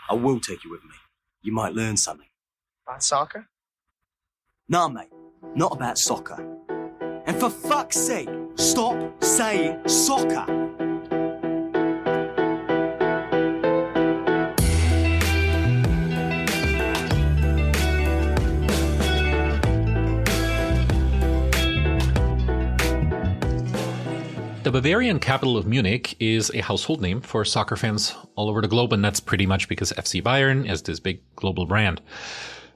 I will take you with me. You might learn something. About soccer? Nah, mate. Not about soccer. And for fuck's sake, stop saying soccer. The Bavarian capital of Munich is a household name for soccer fans all over the globe, and that's pretty much because FC Bayern is this big global brand.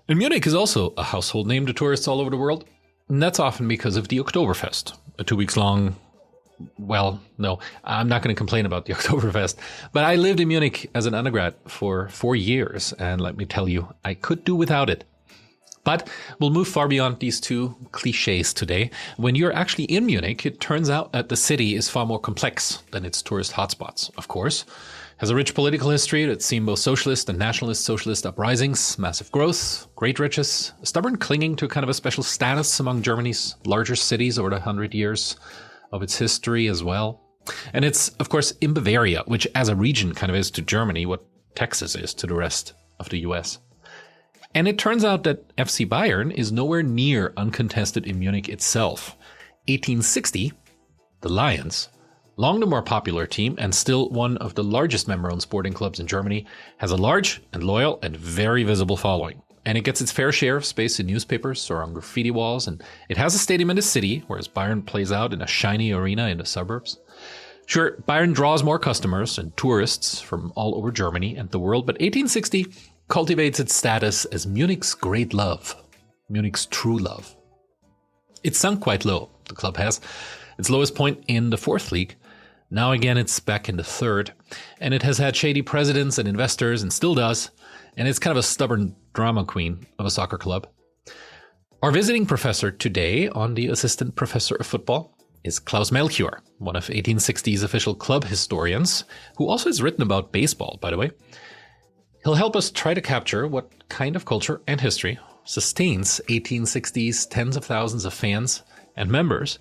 And Munich is also a household name to tourists all over the world, and that's often because of the Oktoberfest, a 2 weeks long, well, no, I'm not going to complain about the Oktoberfest, but I lived in Munich as an undergrad for 4 years, and let me tell you, I could do without it. But we'll move far beyond these two cliches today. When you're actually in Munich, it turns out that the city is far more complex than its tourist hotspots, of course. It has a rich political history that's seen both socialist and nationalist socialist uprisings, massive growth, great riches, a stubborn clinging to kind of a special status among Germany's larger cities over the 100 years of its history as well. And it's, of course, in Bavaria, which as a region kind of is to Germany what Texas is to the rest of the US. And it turns out that FC Bayern is nowhere near uncontested in Munich itself. 1860, the Lions, long the more popular team and still one of the largest member-owned sporting clubs in Germany, has a large and loyal and very visible following. And it gets its fair share of space in newspapers or on graffiti walls, and it has a stadium in the city, whereas Bayern plays out in a shiny arena in the suburbs. Sure, Bayern draws more customers and tourists from all over Germany and the world, but 1860 cultivates its status as Munich's great love, Munich's true love. It's sunk quite low, the club has. Its lowest point in the 4th league. Now again it's back in the 3rd, and it has had shady presidents and investors and still does, and it's kind of a stubborn drama queen of a soccer club. Our visiting professor today on the Assistant Professor of Football is Claus Melchior, one of 1860's official club historians, who also has written about baseball, by the way. He'll help us try to capture what kind of culture and history sustains 1860's tens of thousands of fans and members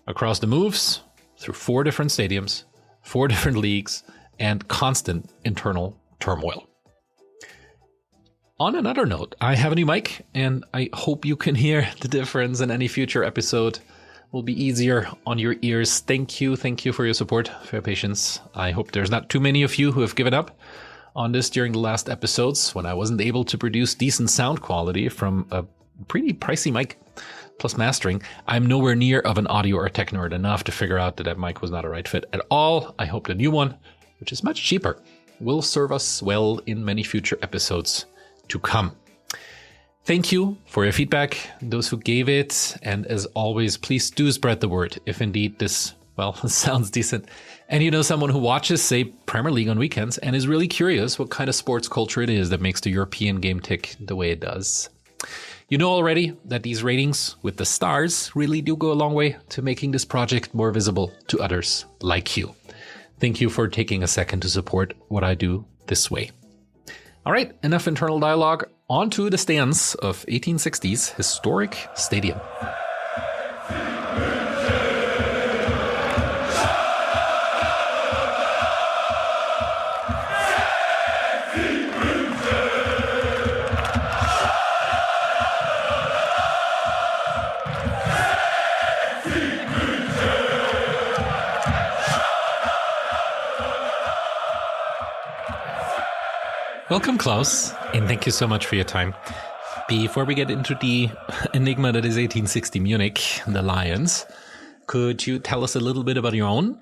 across the moves through 4 different stadiums, 4 different leagues, and constant internal turmoil. On another note, I have a new mic, and I hope you can hear the difference, and any future episode will be easier on your ears. Thank you for your support, for your patience. I hope there's not too many of you who have given up on this during the last episodes when I wasn't able to produce decent sound quality from a pretty pricey mic plus mastering. I'm nowhere near of an audio or tech nerd enough to figure out that that mic was not a right fit at all. I hope the new one, which is much cheaper, will serve us well in many future episodes to come. Thank you for your feedback, those who gave it, and as always, please do spread the word if indeed this, well, sounds decent. And you know someone who watches, say, Premier League on weekends and is really curious what kind of sports culture it is that makes the European game tick the way it does. You know already that these ratings with the stars really do go a long way to making this project more visible to others like you. Thank you for taking a second to support what I do this way. All right, enough internal dialogue. On to the stands of 1860's historic stadium. Welcome, Klaus, and thank you so much for your time. Before we get into the enigma that is 1860 Munich, the Lions, could you tell us a little bit about your own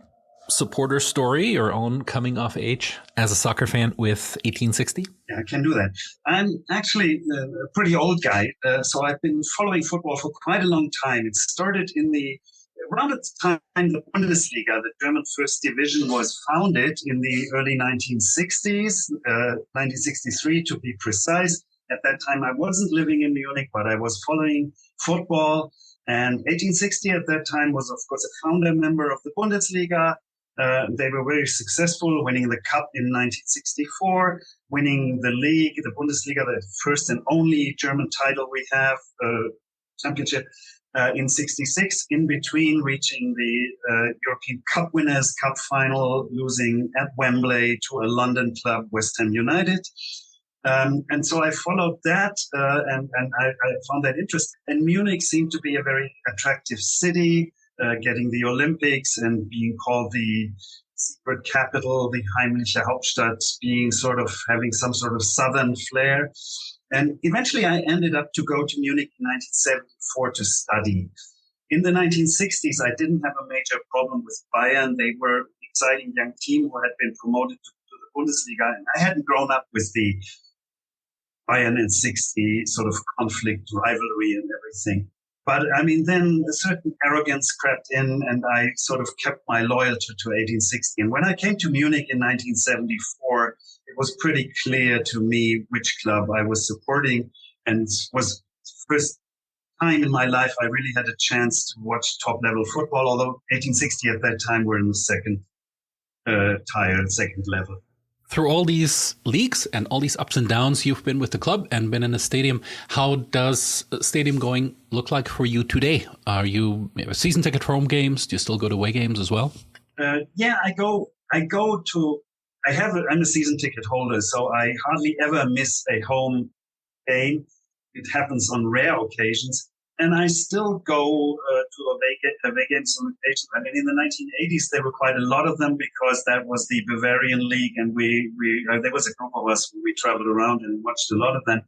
supporter story, your own coming of age as a soccer fan with 1860? Yeah, I can do that. I'm actually a pretty old guy, so I've been following football for quite a long time. It started around the time the Bundesliga, the German first division, was founded in the early 1960s, 1963 to be precise. At that time, I wasn't living in Munich, but I was following football. And 1860 at that time was, of course, a founder member of the Bundesliga. They were very successful, winning the cup in 1964, winning the league, the Bundesliga, the first and only German title we have, championship. In 66, in between reaching the European Cup Winners' Cup final, losing at Wembley to a London club, West Ham United. And so I followed that, and I found that interesting. And Munich seemed to be a very attractive city, getting the Olympics and being called the secret capital, the Heimliche Hauptstadt, being sort of having some sort of southern flair. And eventually I ended up to go to Munich in 1974 to study. In the 1960s, I didn't have a major problem with Bayern. They were an exciting young team who had been promoted to the Bundesliga. And I hadn't grown up with the Bayern and 60 sort of conflict, rivalry and everything. But I mean, then a certain arrogance crept in and I sort of kept my loyalty to 1860. And when I came to Munich in 1974, it was pretty clear to me which club I was supporting. And it was the first time in my life I really had a chance to watch top level football, although 1860 at that time were in the second tier, second level. Through all these leagues and all these ups and downs, you've been with the club and been in a stadium. How does stadium going look like for you today? Are you a season ticket for home games? Do you still go to away games as well? Yeah, I'm a season ticket holder, so I hardly ever miss a home game. It happens on rare occasions. And I still go to away games on occasion. I mean, in the 1980s, there were quite a lot of them because that was the Bavarian League, and there was a group of us who we traveled around and watched a lot of them.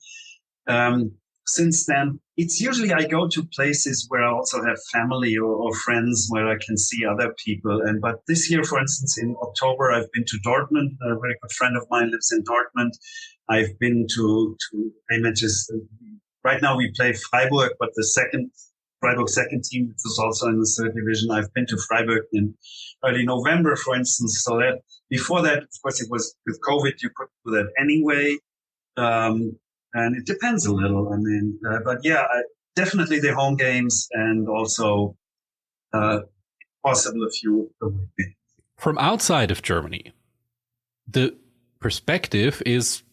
Since then, it's usually I go to places where I also have family or friends where I can see other people. But this year, for instance, in October, I've been to Dortmund. A very good friend of mine lives in Dortmund. I've been to matches. Right now we play Freiburg, but the Freiburg second team, which is also in the third division. I've been to Freiburg in early November, for instance. So that before that, of course, it was with COVID, you could do that anyway. And it depends a little. I mean, but yeah, definitely the home games and also possible a few away games. From outside of Germany, the perspective is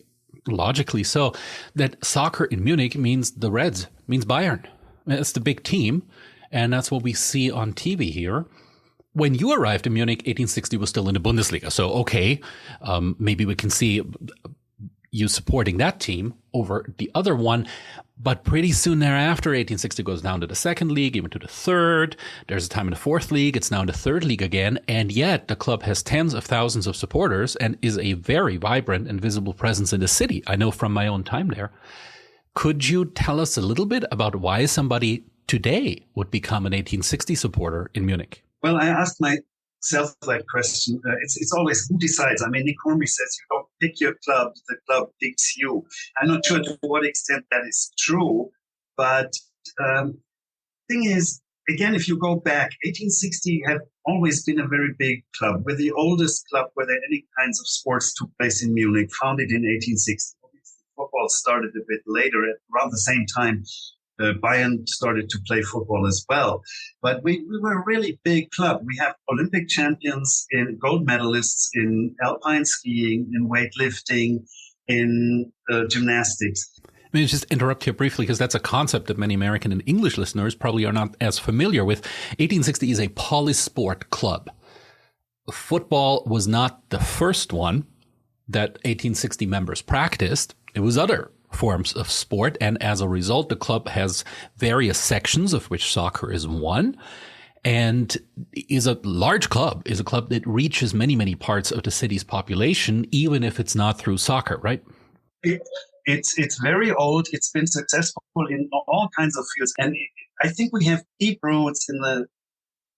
logically so that soccer in Munich means the Reds, means Bayern. It's the big team, and that's what we see on TV here. When you arrived in Munich, 1860 was still in the Bundesliga. So, okay, maybe we can see you supporting that team over the other one. But pretty soon thereafter, 1860 goes down to the second league, even to the third. There's a time in the fourth league. It's now in the third league again. And yet the club has tens of thousands of supporters and is a very vibrant and visible presence in the city. I know from my own time there. Could you tell us a little bit about why somebody today would become an 1860 supporter in Munich? Well, I asked myself that question. It's always who decides. I mean, Nick Hornby says you don't pick your club, the club picks you. I'm not sure to what extent that is true, but thing is, again, if you go back, 1860 had always been a very big club. We're the oldest club where any kinds of sports took place in Munich, founded in 1860. Football started a bit later, at around the same time. Bayern started to play football as well. But we were a really big club. We have Olympic champions, in gold medalists in alpine skiing, in weightlifting, in gymnastics. Let me just interrupt here briefly because that's a concept that many American and English listeners probably are not as familiar with. 1860 is a polysport club. Football was not the first one that 1860 members practiced. It was other forms of sport, and as a result, the club has various sections, of which soccer is one, and is a large club, is a club that reaches many, many parts of the city's population, even if it's not through soccer, right? It's very old. It's been successful in all kinds of fields, and I think we have deep roots in the,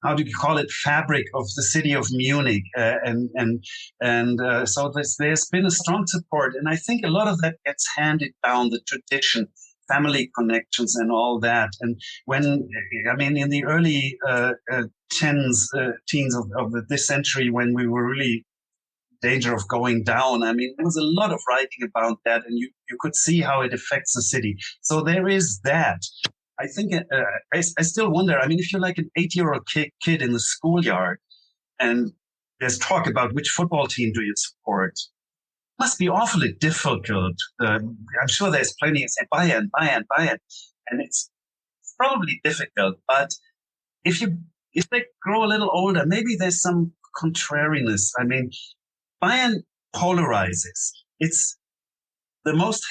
how do you call it, fabric of the city of Munich, so there's been a strong support, and I think a lot of that gets handed down, the tradition, family connections, and all that. And when in the early teens of this century, when we were really in danger of going down, I mean, there was a lot of writing about that, and you could see how it affects the city. So there is that. I think I still wonder. I mean, if you're like an 8-year-old kid in the schoolyard, and there's talk about which football team do you support, it must be awfully difficult. I'm sure there's plenty of say Bayern, and it's probably difficult. But if they grow a little older, maybe there's some contrariness. I mean, Bayern polarizes. It's the most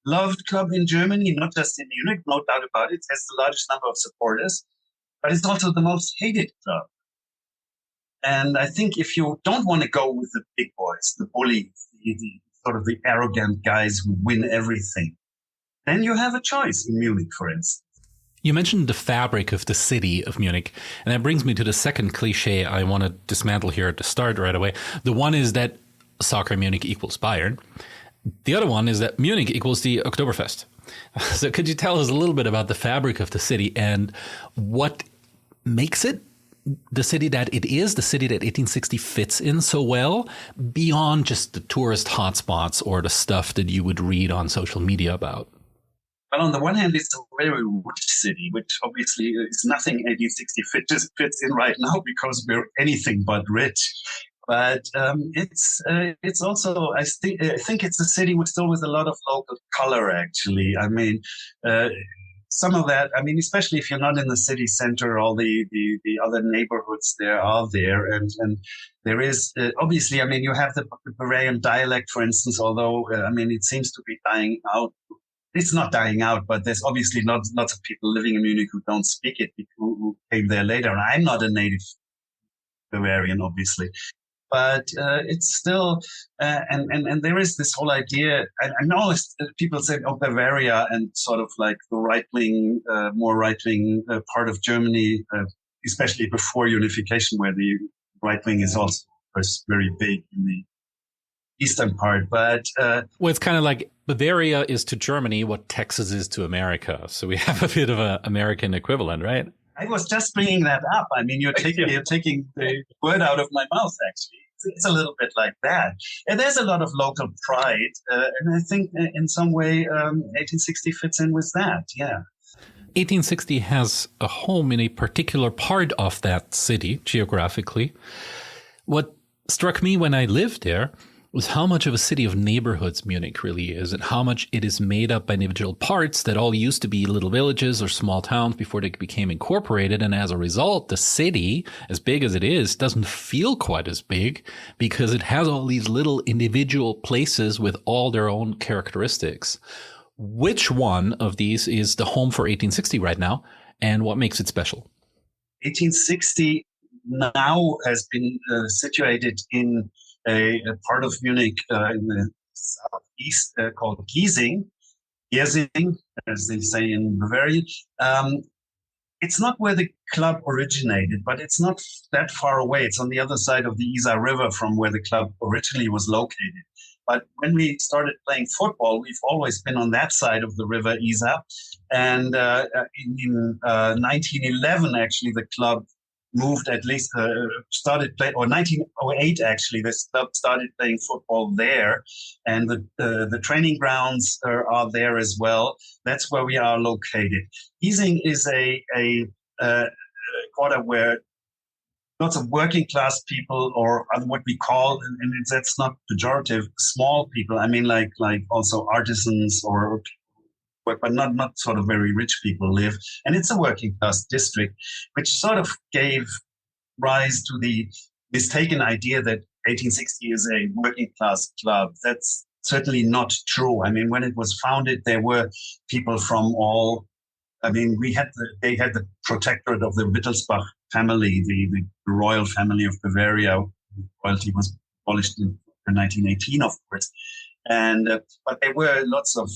loved club in Germany, not just in Munich, no doubt about it. It has the largest number of supporters, but it's also the most hated club. And I think if you don't want to go with the big boys, the bullies, the sort of the arrogant guys who win everything, then you have a choice in Munich, for instance. You mentioned the fabric of the city of Munich, and that brings me to the second cliche I want to dismantle here at the start right away. The one is that soccer Munich equals Bayern. The other one is that Munich equals the Oktoberfest. So could you tell us a little bit about the fabric of the city and what makes it the city that it is, the city that 1860 fits in so well, beyond just the tourist hotspots or the stuff that you would read on social media about? Well, on the one hand, it's a very rich city, which obviously is nothing 1860 fits in right now because we're anything but rich. But it's also, I think it's a city with still with a lot of local color, actually. I mean, some of that, I mean, especially if you're not in the city center, all the other neighborhoods there are there. And there is, obviously, I mean, you have the Bavarian dialect, for instance, although, I mean, it seems to be dying out. It's not dying out, but there's obviously lots of people living in Munich who don't speak it, who came there later. And I'm not a native Bavarian, obviously. But it's still, and there is this whole idea, I know people say, oh, Bavaria, and sort of like the right-wing, more right-wing part of Germany, especially before unification, where the right-wing is also, of course, very big in the eastern part. But well, it's kind of like Bavaria is to Germany what Texas is to America. So we have a bit of an American equivalent, right? I was just bringing that up. I mean, you're taking the word out of my mouth, actually. It's a little bit like that. And there's a lot of local pride. And I think in some way, 1860 fits in with that. Yeah. 1860 has a home in a particular part of that city geographically. What struck me when I lived there was how much of a city of neighborhoods Munich really is, and how much it is made up by individual parts that all used to be little villages or small towns before they became incorporated. And as a result, the city, as big as it is, doesn't feel quite as big because it has all these little individual places with all their own characteristics. Which one of these is the home for 1860 right now, and what makes it special? 1860 now has been situated in a part of Munich in the southeast called Giesing, as they say in Bavaria. It's not where the club originated, but it's not that far away. It's on the other side of the Isar River from where the club originally was located. But when we started playing football, we've always been on that side of the river Isar. And in 1911, actually, the club moved started playing, or 1908 actually, this club started playing football there, and the training grounds are there as well. That's where we are located. Giesing is a quarter where lots of working class people, or what we call, and that's not pejorative, small people. I mean, like also artisans or but not sort of very rich people live. And it's a working class district, which sort of gave rise to the mistaken idea that 1860 is a working class club. That's certainly not true. I mean, when it was founded, there were people from all, I mean, they had the protectorate of the Wittelsbach family, the royal family of Bavaria. Royalty was abolished in 1918, of course. And but there were lots of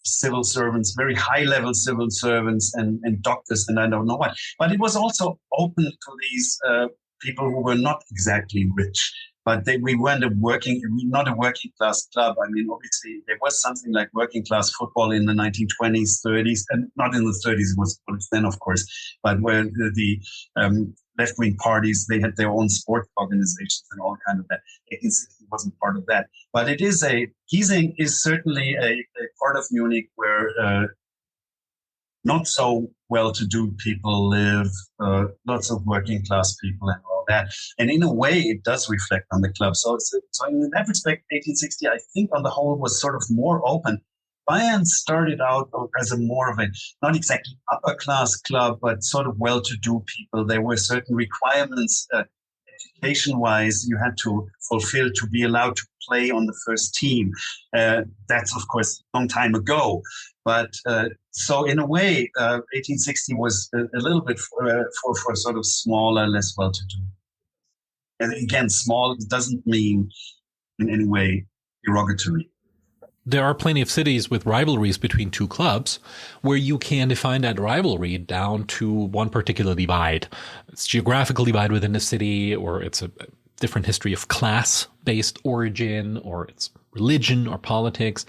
civil servants, very high-level civil servants, and doctors, and I don't know what. But it was also open to these people who were not exactly rich. But we weren't not a working class club. I mean, obviously, there was something like working class football in the 1920s, 30s, and not in the 30s. It was then, of course. But where the left-wing parties, they had their own sport organizations and all kind of that. 1860 wasn't part of that. But Giesing is certainly a part of Munich where not so well-to-do people live, lots of working class people and all that. And in a way, it does reflect on the club. So in that respect, 1860, I think on the whole was sort of more open. Bayern started out as a more of a, not exactly upper class club, but sort of well-to-do people. There were certain requirements, qualification-wise you had to fulfill to be allowed to play on the first team. That's, of course, a long time ago. But so in a way, 1860 was a little bit for sort of smaller, less well-to-do. And again, small doesn't mean in any way derogatory. There are plenty of cities with rivalries between two clubs where you can define that rivalry down to one particular divide. It's geographical divide within the city, or it's a different history of class-based origin, or it's religion or politics.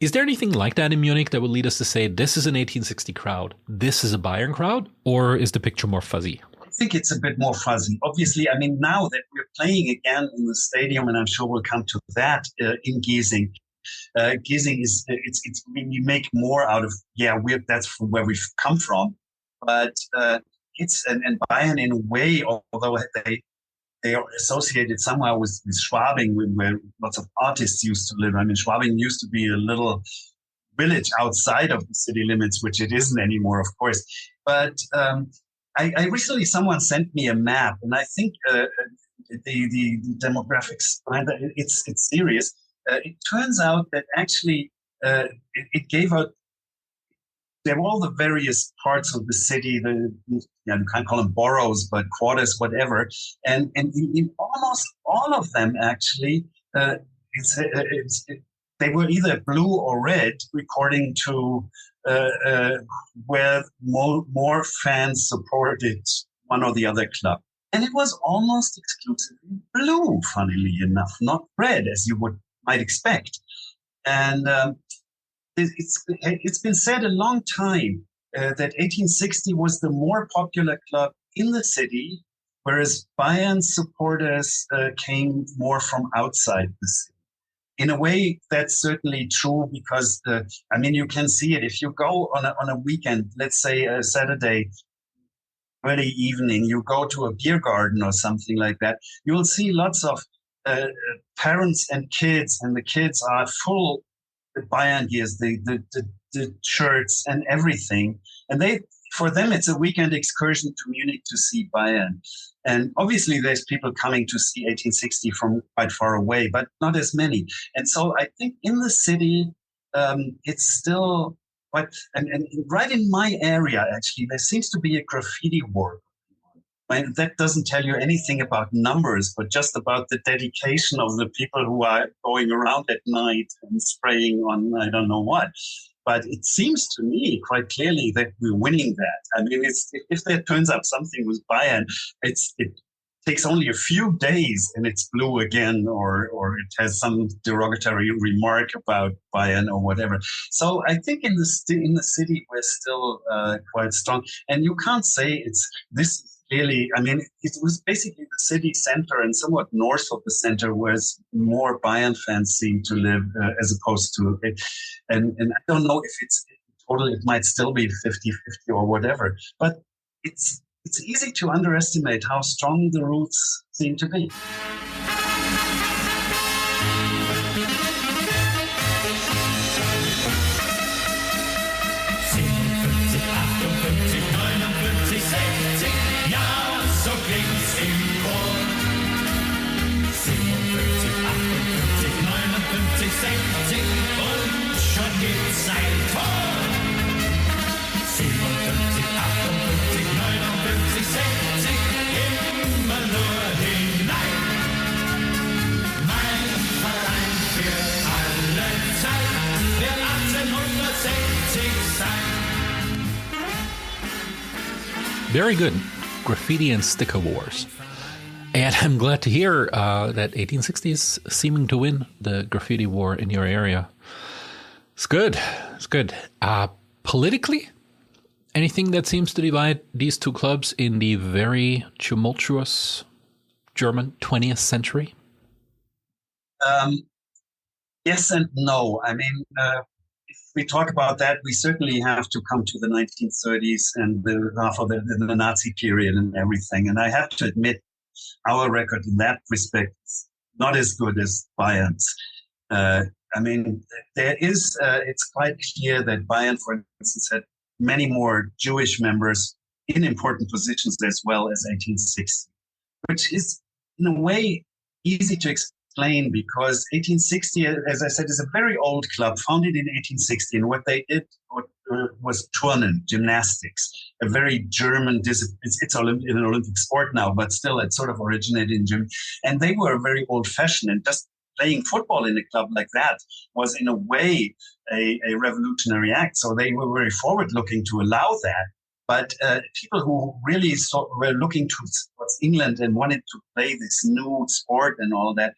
Is there anything like that in Munich that would lead us to say this is an 1860 crowd, this is a Bayern crowd, or is the picture more fuzzy? I think it's a bit more fuzzy. Obviously, I mean, now that we're playing again in the stadium, and I'm sure we'll come to that in Giesing, Giesing is we make more out of that's from where we've come from, but it's and Bayern in a way, although they are associated somehow with Schwabing, where lots of artists used to live. I mean, Schwabing used to be a little village outside of the city limits, which it isn't anymore, of course. But I recently someone sent me a map, and I think the demographics behind that it's serious. It turns out that actually it gave out, there were all the various parts of the city, you can't call them boroughs, but quarters, whatever. And in almost all of them, actually, they were either blue or red, according to where more fans supported one or the other club. And it was almost exclusively blue, funnily enough, not red, as you might expect. And it's been said a long time that 1860 was the more popular club in the city, whereas Bayern supporters came more from outside the city. In a way, that's certainly true because, you can see it. If you go on a weekend, let's say a Saturday, early evening, you go to a beer garden or something like that, you will see lots of parents and kids, and the kids are full the Bayern gears, the shirts and everything. And for them, it's a weekend excursion to Munich to see Bayern. And obviously, there's people coming to see 1860 from quite far away, but not as many. And so I think in the city, it's still quite, and right in my area, actually, there seems to be a graffiti war. And that doesn't tell you anything about numbers, but just about the dedication of the people who are going around at night and spraying on I don't know what. But it seems to me quite clearly that we're winning that. I mean, if there turns up something with Bayern, it takes only a few days and it's blue again, or it has some derogatory remark about Bayern or whatever. So I think in the city we're still quite strong, and you can't say this. Clearly, I mean, it was basically the city center and somewhat north of the center where more Bayern fans seem to live as opposed to it. And I don't know if it's total, it might still be 50-50 or whatever. But it's easy to underestimate how strong the roots seem to be. Very good. Graffiti and sticker wars. And I'm glad to hear that 1860 is seeming to win the graffiti war in your area. It's good. It's good. Politically, anything that seems to divide these two clubs in the very tumultuous German 20th century? Yes and no. I mean, if we talk about that, we certainly have to come to the 1930s and the Nazi period and everything. And I have to admit, our record in that respect is not as good as Bayern's. I mean, it's quite clear that Bayern, for instance, had many more Jewish members in important positions as well as 1860, which is in a way easy to explain because 1860, as I said, is a very old club founded in 1860. And what they did was turnen, gymnastics, a very German discipline. It's an Olympic sport now, but still it sort of originated in Germany. And they were very old fashioned, and just playing football in a club like that was in a way a revolutionary act. So they were very forward looking to allow that. But people who really were looking towards England and wanted to play this new sport and all that,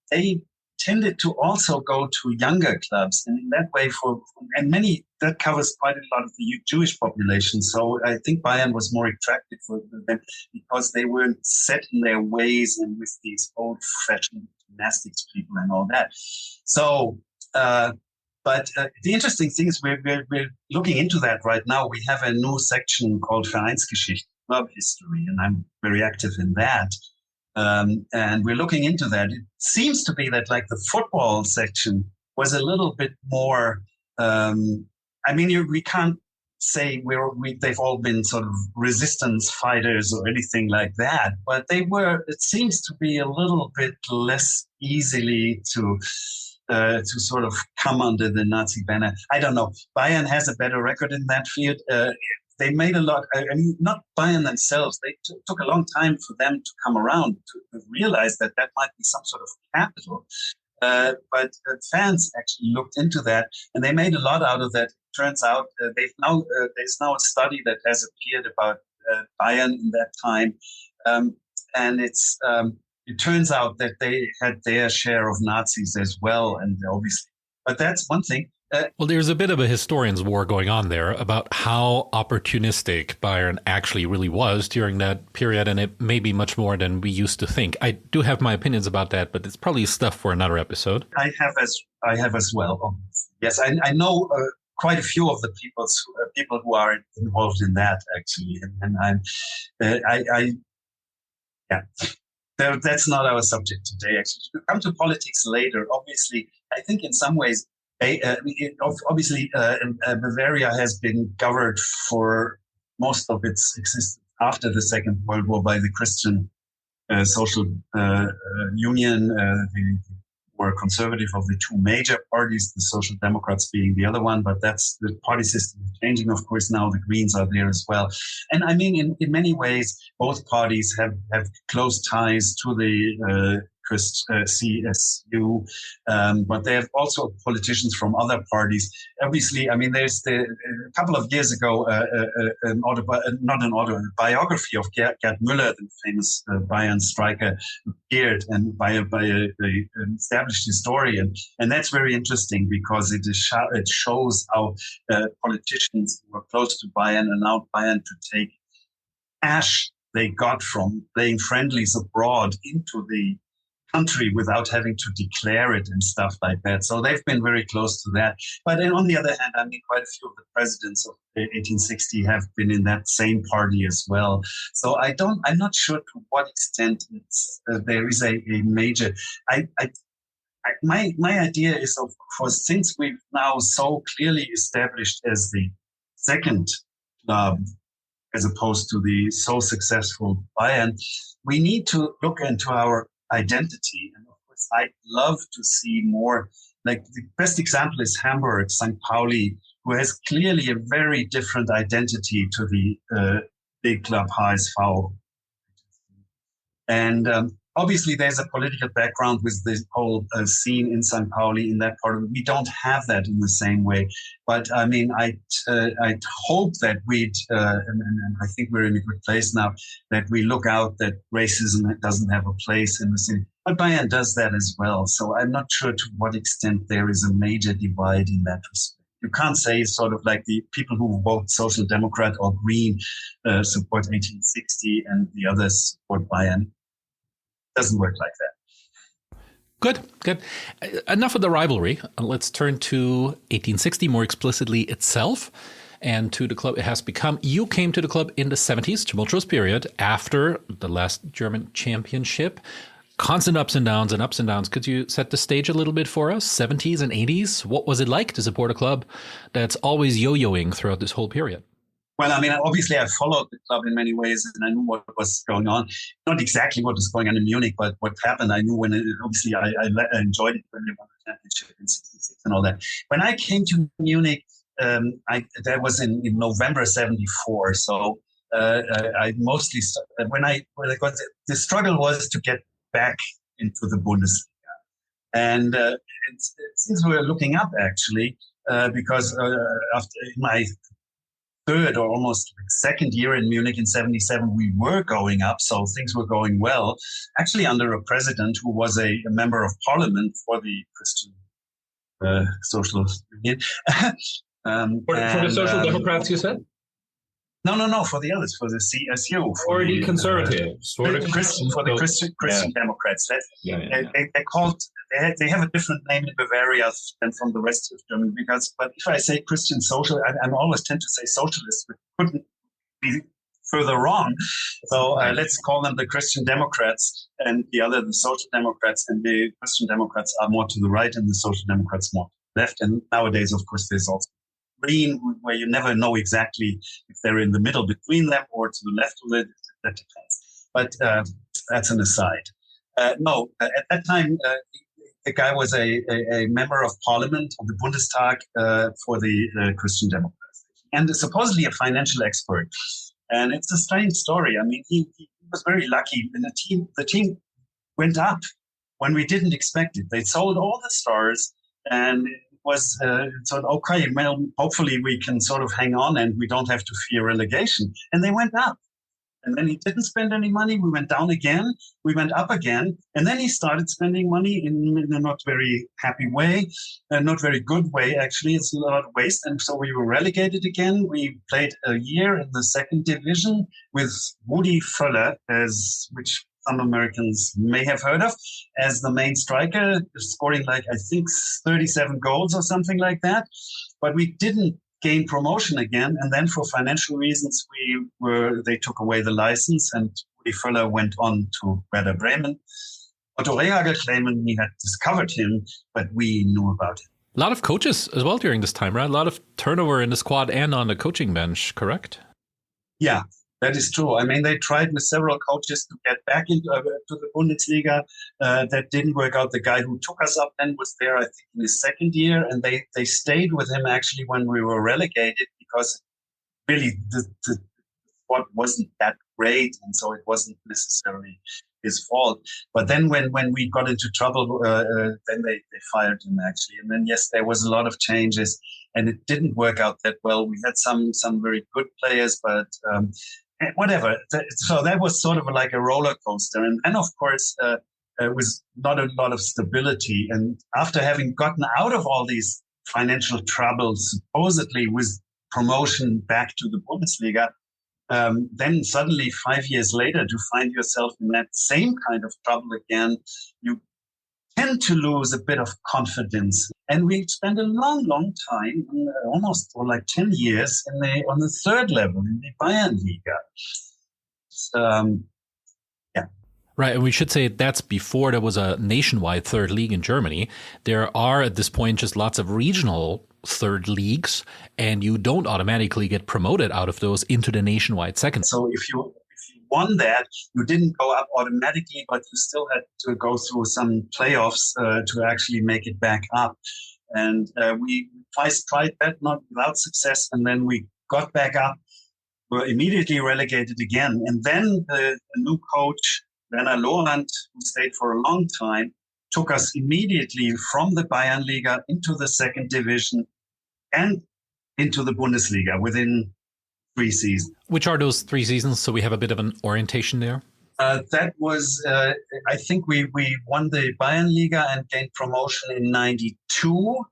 they tended to also go to younger clubs. And in that way, that covers quite a lot of the Jewish population. So I think Bayern was more attractive for them because they weren't set in their ways and with these old-fashioned gymnastics people and all that. So, but the interesting thing is we're looking into that right now. We have a new section called Vereinsgeschichte, club history, and I'm very active in that. And we're looking into that. It seems to be that like the football section was a little bit more, we can't say they've all been sort of resistance fighters or anything like that, but it seems to be a little bit less easily to sort of come under the Nazi banner. I don't know. Bayern has a better record in that field. They made a lot. Not Bayern themselves. They took a long time for them to come around to realize that might be some sort of capital. But fans actually looked into that, and they made a lot out of that. It turns out there's now a study that has appeared about Bayern in that time, and it turns out that they had their share of Nazis as well, and obviously. But that's one thing. Well, there's a bit of a historian's war going on there about how opportunistic Bayern actually really was during that period, and it may be much more than we used to think. I do have my opinions about that, but it's probably stuff for another episode. I have as well. Yes, I know quite a few of the people who are involved in that actually, and that's not our subject today. Actually, we'll come to politics later. Obviously, I think in some ways. Bavaria has been governed for most of its existence after the Second World War by the Christian Social Union, the more conservative of the two major parties, the Social Democrats being the other one, but that's the party system is changing, of course, now the Greens are there as well. And I mean, in many ways, both parties have close ties to the CSU, but they have also politicians from other parties. Obviously, I mean, there's a couple of years ago, a biography of Gerd Müller, the famous Bayern striker, appeared, and by an established historian, and that's very interesting because it shows how politicians who were close to Bayern allowed Bayern to take cash they got from playing friendlies abroad into the country without having to declare it and stuff like that. So they've been very close to that. But then on the other hand, I mean, quite a few of the presidents of 1860 have been in that same party as well. So I'm not sure to what extent there is a major. My idea is, of course, since we've now so clearly established as the second club, as opposed to the so successful Bayern, we need to look into our identity. And of course, I'd love to see more. Like the best example is Hamburg, St. Pauli, who has clearly a very different identity to the big club HSV. And obviously, there's a political background with the whole scene in St. Pauli in that part of it. We don't have that in the same way. But I mean, I'd hope that and I think we're in a good place now, that we look out that racism doesn't have a place in the city. But Bayern does that as well. So I'm not sure to what extent there is a major divide in that respect. You can't say sort of like the people who vote Social Democrat or Green support 1860 and the others support Bayern. Doesn't work like that. Good. Enough of the rivalry. Let's turn to 1860, more explicitly itself, and to the club it has become. You came to the club in the 70s, tumultuous period, after the last German championship. Constant ups and downs. Could you set the stage a little bit for us? 70s and 80s. What was it like to support a club that's always yo-yoing throughout this whole period? Well, I mean, obviously I followed the club in many ways and I knew what was going on. Not exactly what was going on in Munich, but what happened. I knew when obviously I enjoyed it when they won the championship in 66 and all that. When I came to Munich, that was in November 74. So I mostly, when I got the struggle was to get back into the Bundesliga. And things were looking up actually, because after my third or almost second year in Munich in 77, we were going up. So things were going well, actually under a president who was a member of parliament for the Christian Socialist Union. For the Social Democrats, you said? No, for the others, for the CSU. For the Conservatives. For the Christian Democrats. They have a different name in Bavaria than from the rest of Germany. But if I say Christian Social, I always tend to say socialist, but couldn't be further wrong. So let's call them the Christian Democrats and the Social Democrats. And the Christian Democrats are more to the right and the Social Democrats more to the left. And nowadays, of course, there's also green, where you never know exactly if they're in the middle between them or to the left of it. That depends. But that's an aside. At that time, the guy was a member of parliament of the Bundestag for the Christian Democrats, and supposedly a financial expert. And it's a strange story. I mean, he was very lucky, and the team went up when we didn't expect it. They sold all the stars, and was thought, okay, well, hopefully we can sort of hang on and we don't have to fear relegation. And they went up. And then he didn't spend any money. We went down again. We went up again. And then he started spending money in a not very happy way, a not very good way, actually. It's a lot of waste. And so we were relegated again. We played a year in the second division with Rudi Völler, which some Americans may have heard of, as the main striker, scoring like, I think, 37 goals or something like that. But we didn't gain promotion again. And then for financial reasons, they took away the license and Rudi Völler went on to Werder Bremen. Otto Rehhagel claimed he had discovered him, but we knew about it. A lot of coaches as well during this time, right? A lot of turnover in the squad and on the coaching bench, correct? Yeah. That is true. I mean, they tried with several coaches to get back into to the Bundesliga. That didn't work out. The guy who took us up then was there, I think, in his second year, and they stayed with him actually when we were relegated because really the squad wasn't that great, and so it wasn't necessarily his fault. But then when we got into trouble, then they fired him actually. And then yes, there was a lot of changes, and it didn't work out that well. We had some very good players, but whatever. So that was sort of like a roller coaster. And then, of course, it was not a lot of stability. And after having gotten out of all these financial troubles, supposedly with promotion back to the Bundesliga, then suddenly 5 years later to find yourself in that same kind of trouble again, you tend to lose a bit of confidence. And we spent a long time, almost like 10 years, on the third level in the Bayern Liga. Yeah. Right, and we should say that's before there was a nationwide third league in Germany. There are at this point just lots of regional third leagues, and you don't automatically get promoted out of those into the nationwide second. So if you won that, you didn't go up automatically, but you still had to go through some playoffs to actually make it back up. And we twice tried that, not without success, and then we got back up, were immediately relegated again. And then the new coach, Werner Lorand, who stayed for a long time, took us immediately from the Bayern Liga into the second division and into the Bundesliga within 3 seasons. Which are those 3 seasons? So we have a bit of an orientation there. That was, I think we won the Bayern Liga and gained promotion in 92.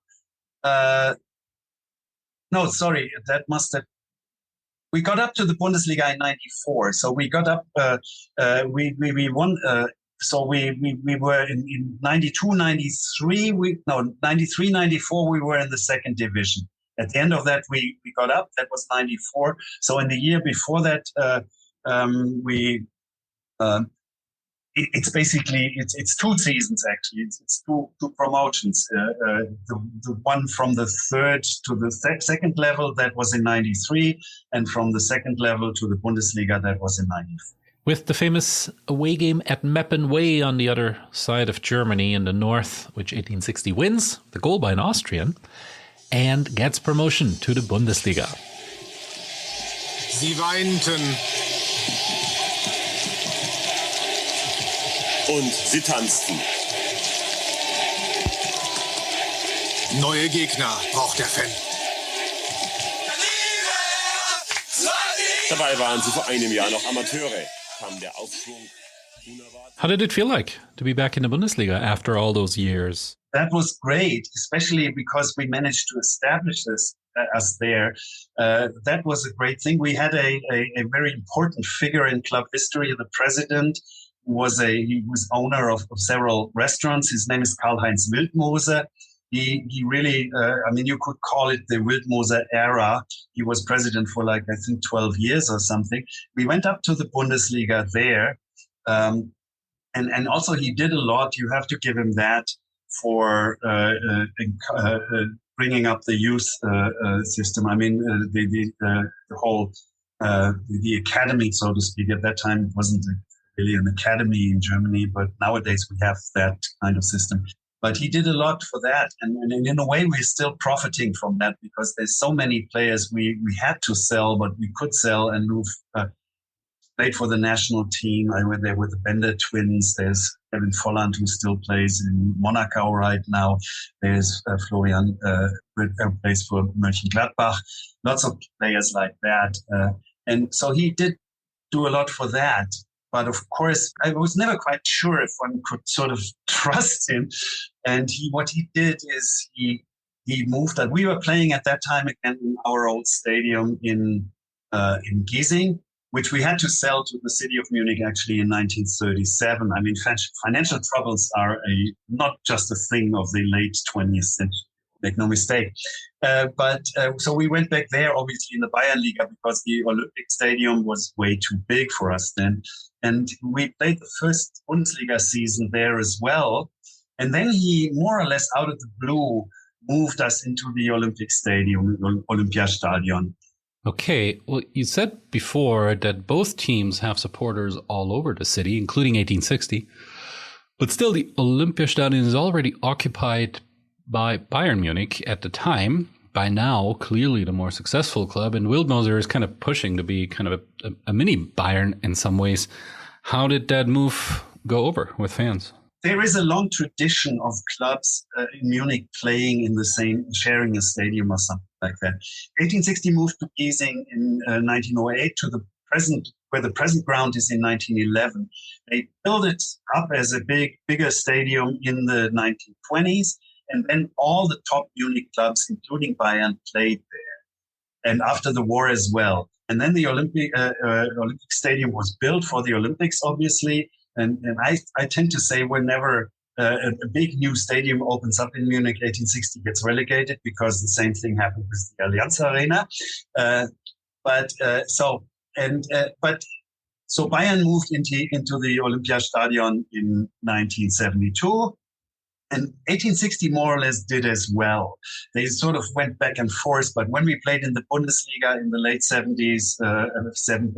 No, sorry, that must have. We got up to the Bundesliga in 94. So we got up, we won, so we were in 92, 93, 93, 94, we were in the second division. At the end of that, we got up. That was 94. So in the year before that, we it's basically it's two seasons actually. It's two promotions. The one from the third to the second level, that was in '93, and from the second level to the Bundesliga, that was in '94. With the famous away game at Meppen Way on the other side of Germany in the north, which 1860 wins, the goal by an Austrian, and gets promotion to the Bundesliga. Sie weinten. Und sie tanzten. Neue Gegner braucht der Fan. Dabei waren sie vor einem Jahr noch Amateure. Kam der Aufschwung unerwartet. How did it feel like to be back in the Bundesliga after all those years? That was great, especially because we managed to establish us there. That was a great thing. We had a very important figure in club history. The president he was owner of several restaurants. His name is Karl-Heinz Wildmoser. He really, you could call it the Wildmoser era. He was president for I think 12 years or something. We went up to the Bundesliga there. And also he did a lot. You have to give him that for bringing up the youth system. The whole the academy, so to speak. At that time, it wasn't really an academy in Germany, but nowadays we have that kind of system. But he did a lot for that. And in a way, we're still profiting from that because there's so many players we had to sell, but we could sell and move, played for the national team. I went there with the Bender twins. There's Kevin Volland, who still plays in Monaco right now. There's Florian, plays for Mönchengladbach. Lots of players like that. And so he did do a lot for that. But of course, I was never quite sure if one could sort of trust him. And what he did is he moved that. We were playing at that time again in our old stadium in Giesing, which we had to sell to the city of Munich actually in 1937. Financial troubles are not just a thing of the late 20th century. Make no mistake. So we went back there, obviously in the Bayern Liga, because the Olympic Stadium was way too big for us then. And we played the first Bundesliga season there as well. And then he, more or less out of the blue, moved us into the Olympic Stadium, Olympiastadion. Okay, well, you said before that both teams have supporters all over the city, including 1860. But still, the Olympiastadion is already occupied by Bayern Munich at the time. By now, clearly the more successful club, and Wildmoser is kind of pushing to be kind of a mini Bayern in some ways. How did that move go over with fans? There is a long tradition of clubs in Munich playing in the same, sharing a stadium or something like that. 1860 moved to Giesing in 1908 to the present, where the present ground is in 1911. They built it up as a bigger stadium in the 1920s. And then all the top Munich clubs, including Bayern, played there. And after the war as well. And then the Olympic Stadium was built for the Olympics, obviously. And I tend to say whenever a big new stadium opens up in Munich, 1860 gets relegated because the same thing happened with the Allianz Arena. So Bayern moved into the Olympiastadion in 1972. And 1860 more or less did as well. They sort of went back and forth. But when we played in the Bundesliga in the late 70s,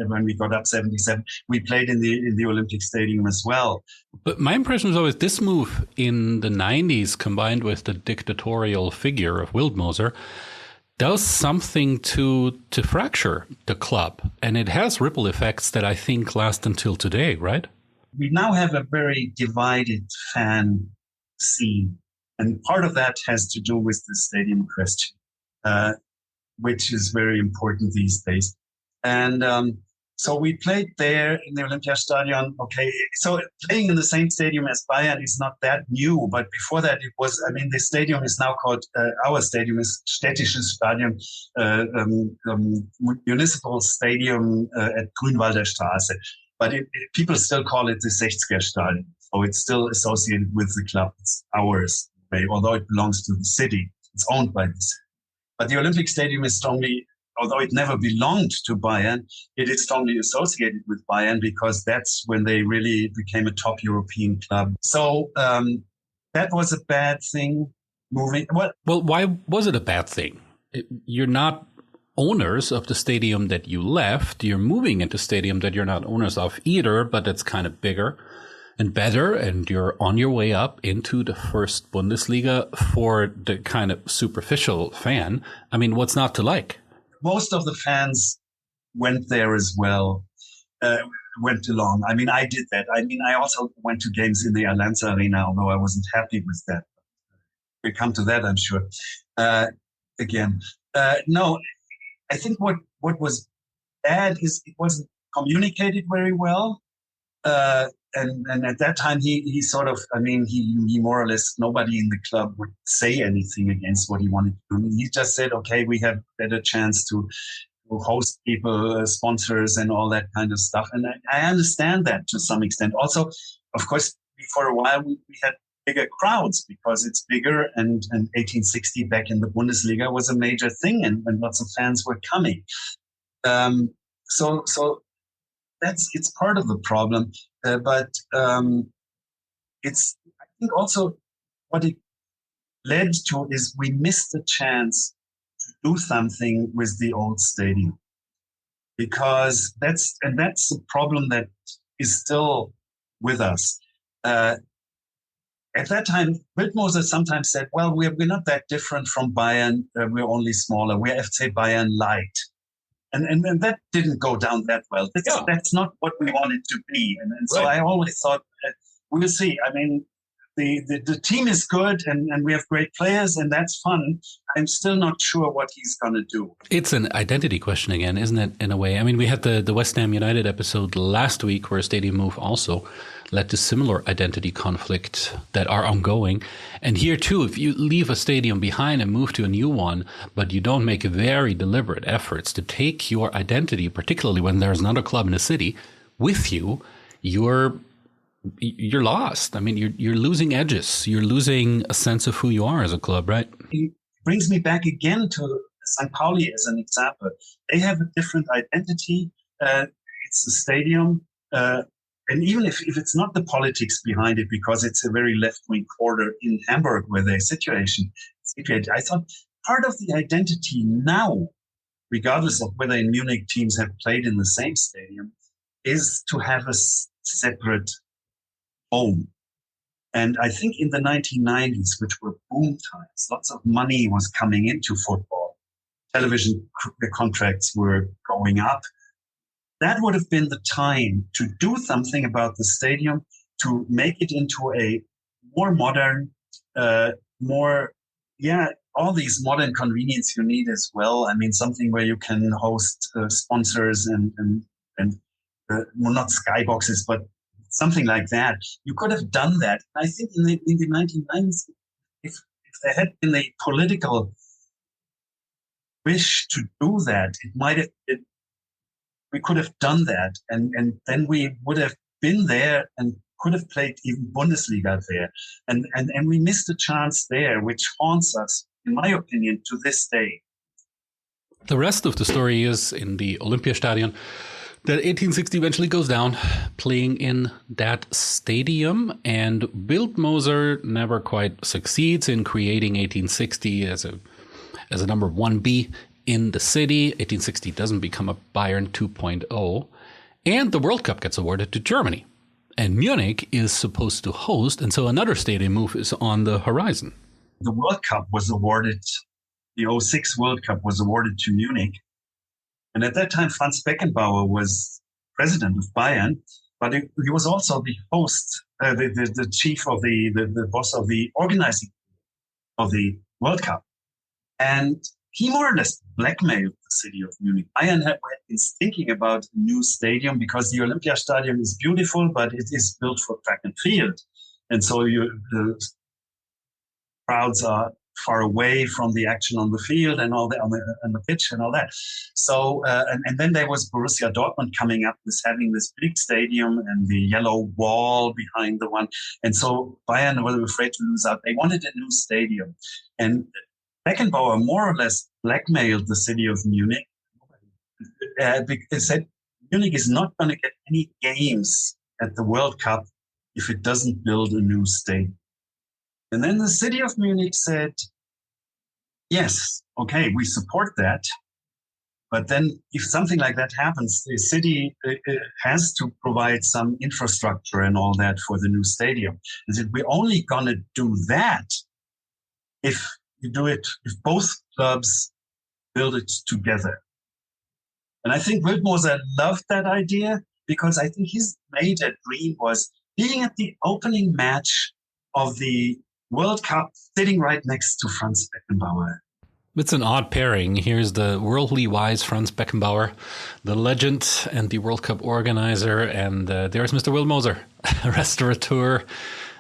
when we got up 77, we played in the Olympic Stadium as well. But my impression was always this move in the 90s, combined with the dictatorial figure of Wildmoser, does something to fracture the club. And it has ripple effects that I think last until today, right? We now have a very divided fan scene. And part of that has to do with the stadium question, which is very important these days. And so we played there in the Olympiastadion. Okay, so playing in the same stadium as Bayern is not that new, but before that it was, the stadium is now called, our stadium is Städtisches Stadion, Municipal Stadium at Grünwalder Straße. But people still call it the 60er Stadion. So it's still associated with the club. It's ours, although it belongs to the city. It's owned by the city. But the Olympic Stadium is strongly although it never belonged to Bayern, it is strongly associated with Bayern because that's when they really became a top European club. So that was a bad thing. Well, why was it a bad thing? You're not owners of the stadium that you left. You're moving into a stadium that you're not owners of either, but it's kind of bigger and better, and you're on your way up into the first Bundesliga. For the kind of superficial fan, I mean, what's not to like? Most of the fans went there as well, went along. I mean, I did that. I mean, I also went to games in the Allianz Arena, although I wasn't happy with that. We'll come to that, I'm sure. Again, no, I think what was bad is it wasn't communicated very well. And at that time, he sort of, I mean, he more or less, nobody in the club would say anything against what he wanted to do. He just said, okay, we have better chance to host people, sponsors and all that kind of stuff. And I understand that to some extent. Also, of course, for a while, we had bigger crowds because it's bigger, and 1860 back in the Bundesliga was a major thing, and lots of fans were coming. So it's part of the problem, but it's, I think also what it led to is we missed the chance to do something with the old stadium, because that's the problem that is still with us. At that time, Wildmoser sometimes said, well, we're not that different from Bayern. We're only smaller. We're FC Bayern light. And that didn't go down that well. That's not what we wanted to be. And so I always thought, we'll see. I mean, the team is good and we have great players and that's fun. I'm still not sure what he's going to do. It's an identity question again, isn't it, in a way? I mean, we had the West Ham United episode last week where a stadium move also led to similar identity conflict that are ongoing. And here too, if you leave a stadium behind and move to a new one, but you don't make very deliberate efforts to take your identity, particularly when there's another club in the city, with you, you're lost. I mean, you're losing edges. You're losing a sense of who you are as a club, right? It brings me back again to St. Pauli as an example. They have a different identity. It's a stadium. And even if it's not the politics behind it, because it's a very left-wing quarter in Hamburg where they're situated, I thought part of the identity now, regardless of whether in Munich teams have played in the same stadium, is to have a separate home. And I think in the 1990s, which were boom times, lots of money was coming into football. Television contracts were going up. That would have been the time to do something about the stadium, to make it into a more modern, all these modern convenience you need as well. I mean, something where you can host sponsors and well, not skyboxes, but something like that. You could have done that. I think in the 1990s, if there had been a political wish to do that, it might have been. We could have done that, and then we would have been there and could have played even Bundesliga there. And we missed a chance there, which haunts us, in my opinion, to this day. The rest of the story is in the Olympiastadion that 1860 eventually goes down, playing in that stadium, and Wildmoser never quite succeeds in creating 1860 as a number 1B in the city. 1860 doesn't become a Bayern 2.0, and the World Cup gets awarded to Germany. And Munich is supposed to host, and so another stadium move is on the horizon. The World Cup was awarded, the 06 World Cup was awarded to Munich. And at that time, Franz Beckenbauer was president of Bayern, but he was also the host, the chief of the boss of the organizing of the World Cup. And he more or less blackmailed the city of Munich. Bayern had been thinking about a new stadium because the Olympiastadion is beautiful, but it is built for track and field. And so the crowds are far away from the action on the field and all that on the pitch and all that. So, and then there was Borussia Dortmund coming up with having this big stadium and the yellow wall behind the one. And so Bayern was afraid to lose out. They wanted a new stadium. And Beckenbauer more or less blackmailed the city of Munich They said Munich is not going to get any games at the World Cup if it doesn't build a new stadium. And then the city of Munich said, yes, okay, we support that. But then if something like that happens, the city has to provide some infrastructure and all that for the new stadium. They said, we're only going to do that if both clubs build it together. And I think Wildmoser loved that idea because I think his major dream was being at the opening match of the World Cup, sitting right next to Franz Beckenbauer. It's an odd pairing. Here's the worldly wise Franz Beckenbauer, the legend and the World Cup organizer. And there's Mr. Wildmoser, a restaurateur,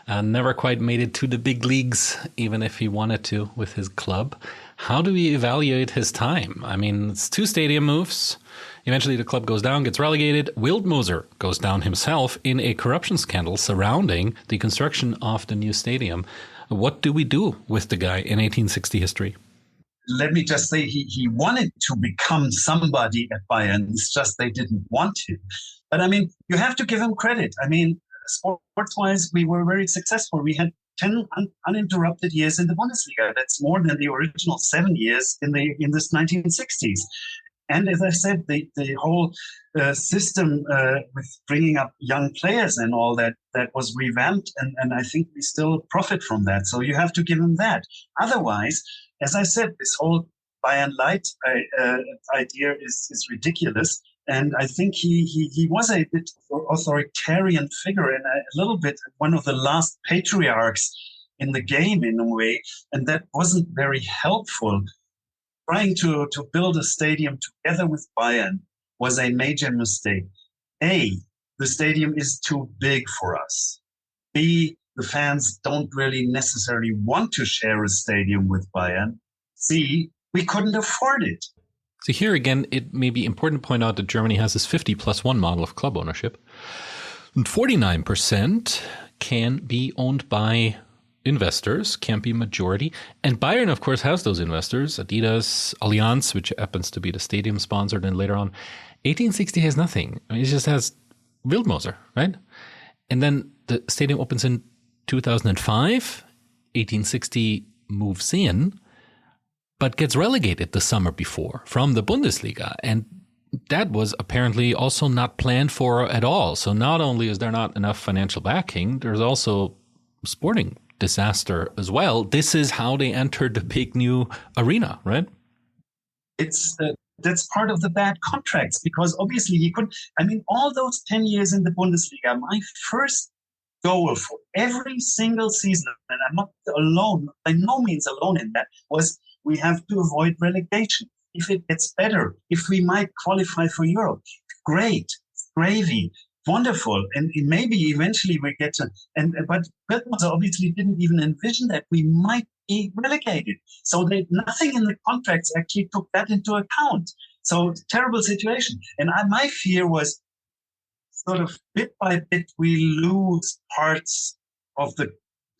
never quite made it to the big leagues, even if he wanted to with his club. How do we evaluate his time? I mean, it's 2 stadium moves. Eventually the club goes down, gets relegated. Wildmoser goes down himself in a corruption scandal surrounding the construction of the new stadium. What do we do with the guy in 1860 history? Let me just say he wanted to become somebody at Bayern. It's just they didn't want him. But I mean, you have to give him credit. I mean, sports-wise, we were very successful. We had 10 uninterrupted years in the Bundesliga. That's more than the original 7 years in this 1960s. And as I said, the whole system with bringing up young players and all that was revamped. And I think we still profit from that. So you have to give him that. Otherwise, as I said, this whole Bayern Light idea is ridiculous. And I think he was a bit authoritarian figure and a little bit one of the last patriarchs in the game in a way. And that wasn't very helpful. Trying to build a stadium together with Bayern was a major mistake. A, the stadium is too big for us. B, the fans don't really necessarily want to share a stadium with Bayern. C, we couldn't afford it. So here again, it may be important to point out that Germany has this 50+1 model of club ownership. And 49% can be owned by investors, can't be majority. And Bayern, of course, has those investors, Adidas, Allianz, which happens to be the stadium sponsor, and later on. 1860 has nothing. I mean, it just has Wildmoser, right? And then the stadium opens in 2005. 1860 moves in, but gets relegated the summer before from the Bundesliga. And that was apparently also not planned for at all. So not only is there not enough financial backing, there's also sporting disaster as well. This is how they entered the big new arena, right? That's part of the bad contracts because obviously he could. I mean, all those 10 years in the Bundesliga, my first goal for every single season, and I'm not alone, by no means alone in that, was we have to avoid relegation. If it gets better, if we might qualify for Europe, great, gravy. Wonderful, and maybe eventually we get to. But Wildmoser obviously didn't even envision that we might be relegated. So nothing in the contracts actually took that into account. So terrible situation. And my fear was sort of bit by bit we lose parts of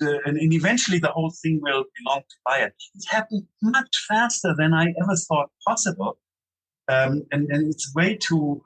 and eventually the whole thing will belong to Bayern. It happened much faster than I ever thought possible, and it's way too.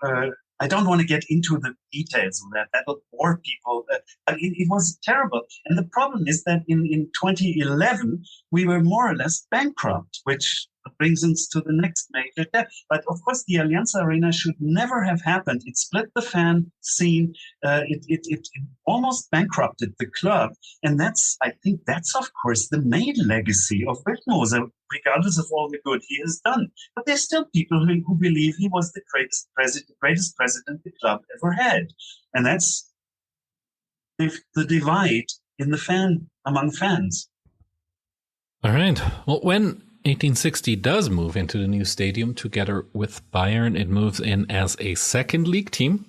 I don't want to get into the details of that. That will bore people. But it was terrible. And the problem is that in 2011, we were more or less bankrupt, which brings us to the next major debt. But of course, the Allianz Arena should never have happened. It split the fan scene. It almost bankrupted the club. And I think that's, of course, the main legacy of Wildmoser, regardless of all the good he has done. But there's still people who believe he was the greatest president the club ever had. And that's the divide in among fans. All right. Well, when 1860 does move into the new stadium together with Bayern, it moves in as a second league team.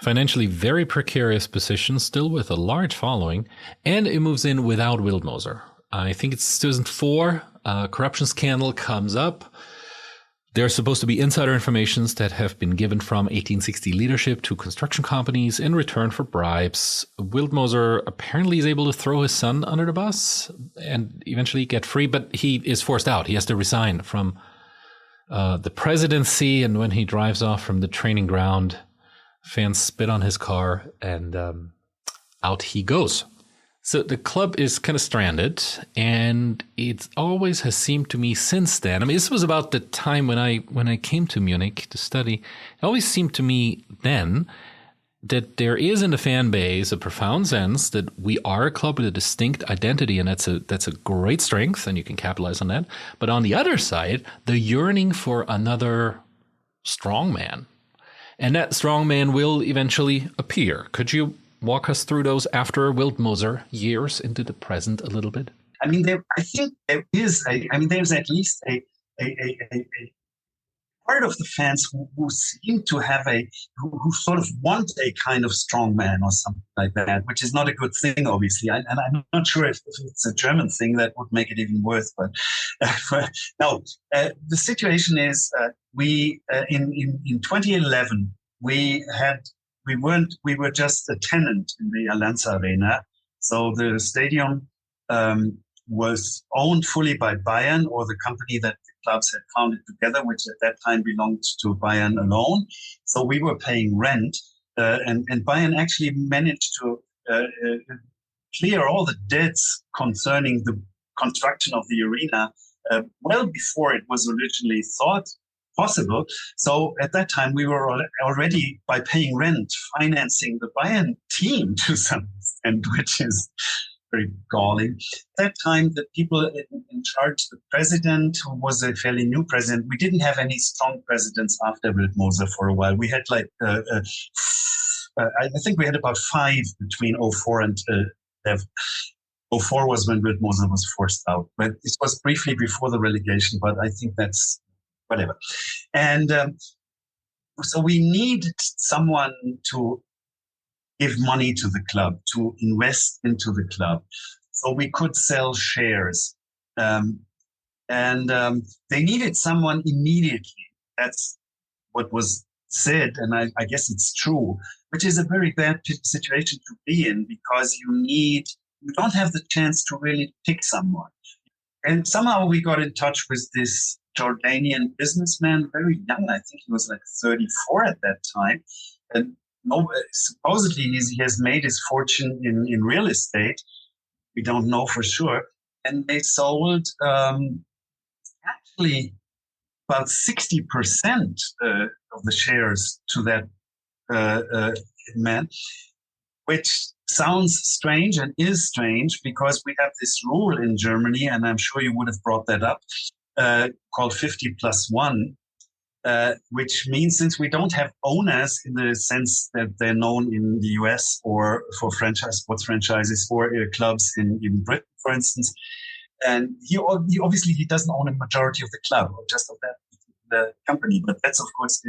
Financially very precarious position, still with a large following, and it moves in without Wildmoser. I think it's 2004, a corruption scandal comes up. There's supposed to be insider informations that have been given from 1860 leadership to construction companies in return for bribes. Wildmoser apparently is able to throw his son under the bus and eventually get free, but he is forced out. He has to resign from the presidency, and when he drives off from the training ground, fans spit on his car, and out he goes. So the club is kind of stranded, and it always has seemed to me since then. I mean, this was about the time when I came to Munich to study. It always seemed to me then that there is in the fan base a profound sense that we are a club with a distinct identity, and that's a great strength, and you can capitalize on that. But on the other side, the yearning for another strongman, and that strongman will eventually appear. Could you walk us through those after Wildmoser years into the present a little bit? I mean, I think there is there's at least a part of the fans who seem to have who sort of want a kind of strong man or something like that, which is not a good thing, obviously. And I'm not sure if it's a German thing that would make it even worse. But no, the situation is we in 2011 we were just a tenant in the Allianz Arena, so the stadium was owned fully by Bayern, or the company that the clubs had founded together, which at that time belonged to Bayern alone. So we were paying rent, and Bayern actually managed to clear all the debts concerning the construction of the arena well before it was originally thought possible. So at that time, we were already, by paying rent, financing the Bayern team to some extent, which is very galling. At that time, the people in charge, the president, who was a fairly new president, we didn't have any strong presidents after Wildmoser for a while. We had I think we had about 5 between 04 and 11. 04 was when Wildmoser was forced out. But this was briefly before the relegation, but I think that's whatever. And so we needed someone to give money to the club, to invest into the club. So we could sell shares. And they needed someone immediately. That's what was said, and I guess it's true, which is a very bad situation to be in, because you don't have the chance to really pick someone. And somehow we got in touch with this Jordanian businessman, very young. I think he was like 34 at that time. And supposedly he has made his fortune in real estate. We don't know for sure. And they sold actually about 60% of the shares to that man, which sounds strange and is strange, because we have this rule in Germany, and I'm sure you would have brought that up, called 50+1, which means, since we don't have owners in the sense that they're known in the US or for sports franchises or clubs in Britain, for instance, and he obviously doesn't own a majority of the club, or just of the company, but that's of course,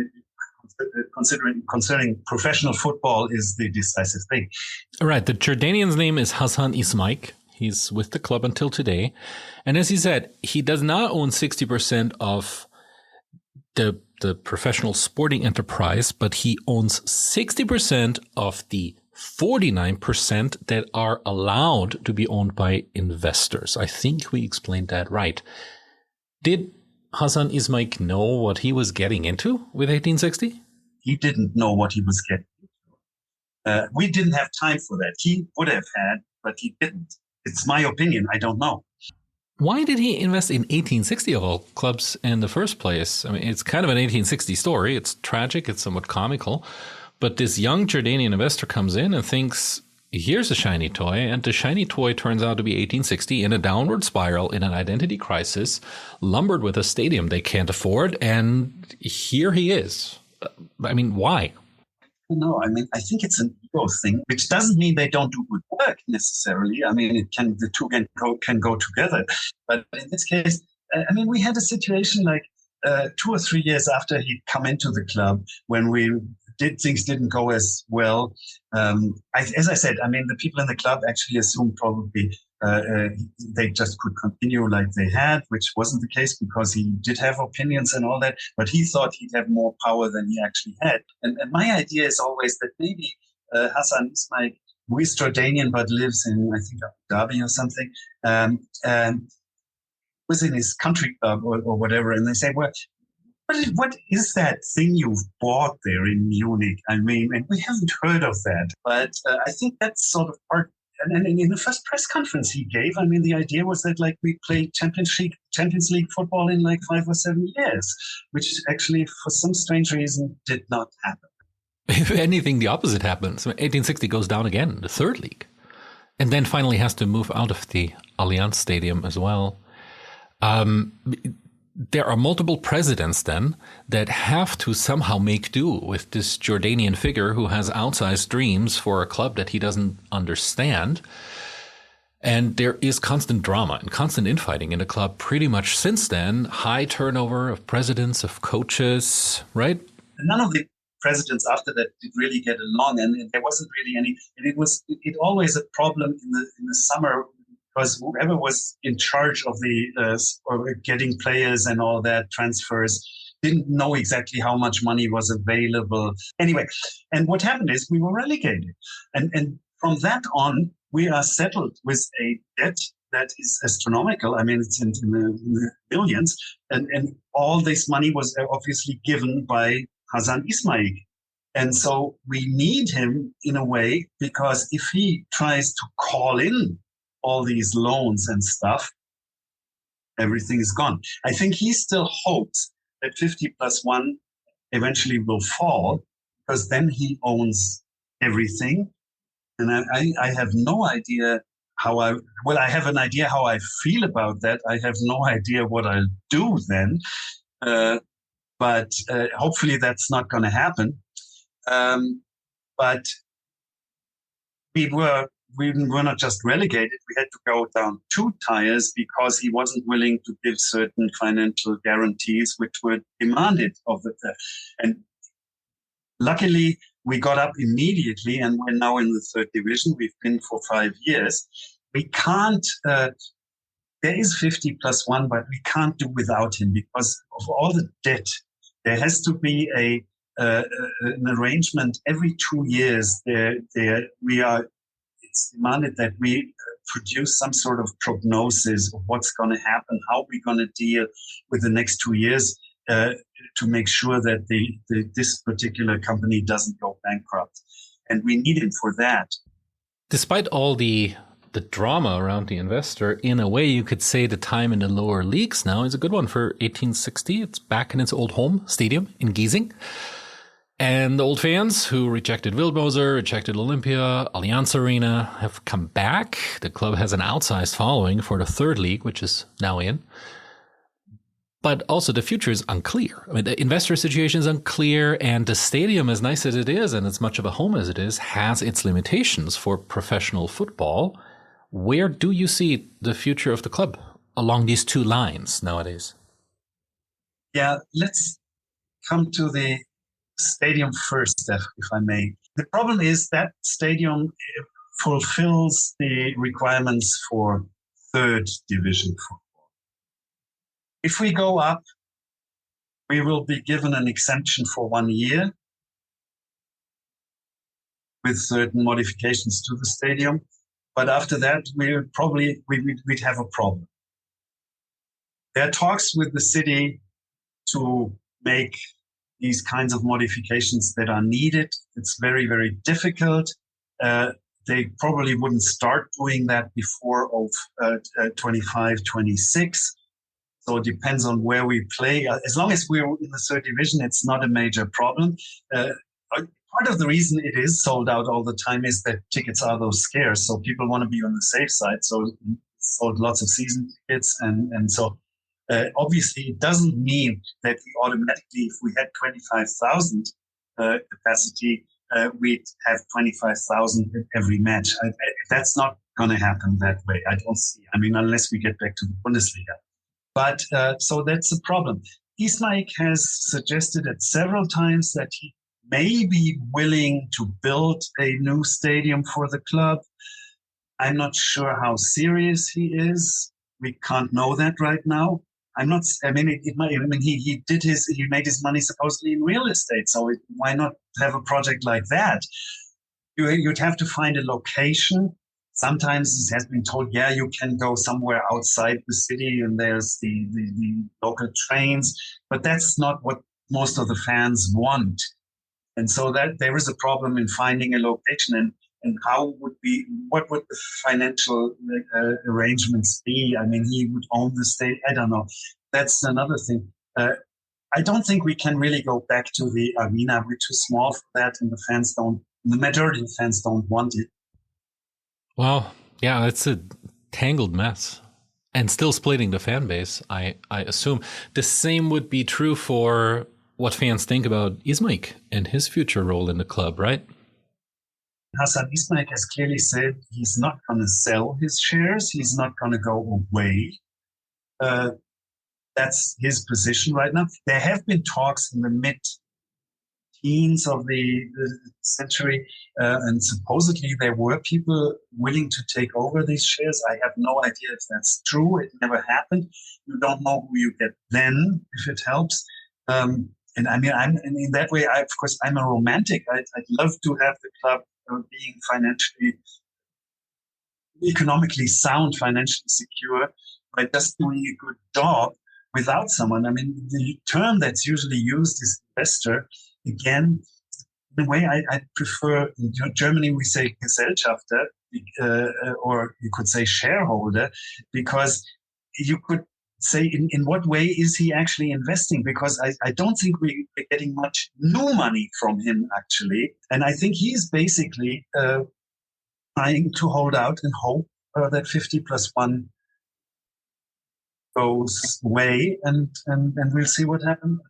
concerning professional football, is the decisive thing. Right. The Jordanian's name is Hassan Ismaik. He's with the club until today. And as he said, he does not own 60% of the professional sporting enterprise, but he owns 60% of the 49% that are allowed to be owned by investors. I think we explained that right. Did Hassan Ismaik know what he was getting into with 1860? He didn't know what he was getting into. We didn't have time for that. He would have had, but he didn't. It's my opinion. I don't know. Why did he invest in 1860 of all clubs in the first place? I mean, it's kind of an 1860 story. It's tragic. It's somewhat comical. But this young Jordanian investor comes in and thinks, here's a shiny toy. And the shiny toy turns out to be 1860 in a downward spiral, in an identity crisis, lumbered with a stadium they can't afford. And here he is. I mean, why? No, I mean, I think it's an ego thing, which doesn't mean they don't do good work necessarily. I mean, the two can go together. But in this case, I mean, we had a situation like 2 or 3 years after he'd come into the club, when things didn't go as well. As I said, I mean, the people in the club actually assumed probably they just could continue like they had, which wasn't the case, because he did have opinions and all that, but he thought he'd have more power than he actually had. And my idea is always that maybe Hassan Ismaik, who is Jordanian but lives in, I think, Abu Dhabi or something, was in his country club or whatever, and they say, well, what is that thing you've bought there in Munich? I mean, and we haven't heard of that. But I think that's sort of part. And in the first press conference he gave, I mean, the idea was that like we play Champions League football in like 5 or 7 years, which actually for some strange reason did not happen. If anything, the opposite happens. 1860 goes down again, the third league, and then finally has to move out of the Allianz Stadium as well. There are multiple presidents then that have to somehow make do with this Jordanian figure who has outsized dreams for a club that he doesn't understand. And there is constant drama and constant infighting in the club pretty much since then. High turnover of presidents, of coaches, right? None of the presidents after that did really get along, and there wasn't really any. And it always a problem in the summer, because whoever was in charge of or getting players and all that transfers didn't know exactly how much money was available. Anyway, and what happened is we were relegated. And from that on, we are settled with a debt that is astronomical. I mean, it's in the billions. And all this money was obviously given by Hasan Ismail. And so we need him in a way, because if he tries to call in all these loans and stuff, everything is gone. I think he still hopes that 50+1 eventually will fall, because then he owns everything. And I have no idea I have an idea how I feel about that. I have no idea what I'll do then. But hopefully that's not going to happen. But we were not just relegated. We had to go down 2 tiers because he wasn't willing to give certain financial guarantees which were demanded of it. And luckily, we got up immediately, and we're now in the 3rd division. We've been for 5 years. We can't. There is 50+1, but we can't do without him because of all the debt. There has to be an arrangement every 2 years. It's demanded that we produce some sort of prognosis of what's going to happen, how we're going to deal with the next 2 years to make sure that this particular company doesn't go bankrupt. And we need him for that. Despite all the drama around the investor, in a way, you could say the time in the lower leagues now is a good one for 1860. It's back in its old home stadium in Giesing. And the old fans who rejected Wildmoser, rejected Olympia, Allianz Arena have come back. The club has an outsized following for the 3rd league, which is now in. But also the future is unclear. I mean, the investor situation is unclear, and the stadium, as nice as it is and as much of a home as it is, has its limitations for professional football. Where do you see the future of the club along these 2 lines nowadays? Yeah, let's come to the stadium first, if I may. The problem is that stadium fulfills the requirements for 3rd division football. If we go up, we will be given an exemption for 1 year with certain modifications to the stadium. But after that, we'd have a problem. There are talks with the city to make these kinds of modifications that are needed. It's very, very difficult. They probably wouldn't start doing that before 25, 26. So it depends on where we play. As long as we're in the 3rd division, it's not a major problem. Part of the reason it is sold out all the time is that tickets are those scarce. So people want to be on the safe side. So sold lots of season tickets. And so obviously it doesn't mean that we automatically, if we had 25,000 capacity, we'd have 25,000 in every match. That's not going to happen that way. I don't see. I mean, unless we get back to the Bundesliga. But so that's a problem. Ismail has suggested it several times that he may be willing to build a new stadium for the club. I'm not sure how serious he is. We can't know that right now. He made his money supposedly in real estate. So why not have a project like that? You'd have to find a location Sometimes it has been told, yeah, you can go somewhere outside the city and there's the local trains, but that's not what most of the fans want. And so that there is a problem in finding a location and what would the financial arrangements be? I mean, he would own the state. I don't know. That's another thing. I don't think we can really go back to the arena. We're too small for that, and the majority of fans don't want it. Well, yeah, it's a tangled mess. And still splitting the fan base, I assume. The same would be true for what fans think about Ismaik and his future role in the club, right? Hasan Ismaik has clearly said he's not going to sell his shares. He's not going to go away. That's his position right now. There have been talks in the mid-teens of the century, and supposedly there were people willing to take over these shares. I have no idea if that's true. It never happened. You don't know who you get then, if it helps. And I mean, in that way, of course, I'm a romantic. I'd love to have the club being economically sound, financially secure, by just doing a good job without someone. I mean, the term that's usually used is investor. Again, the way I prefer, in Germany we say Gesellschafter, or you could say shareholder, because you could say in what way is he actually investing? Because I don't think we're getting much new money from him, actually. And I think he's basically trying to hold out and hope that 50+1 goes away, and we'll see what happens.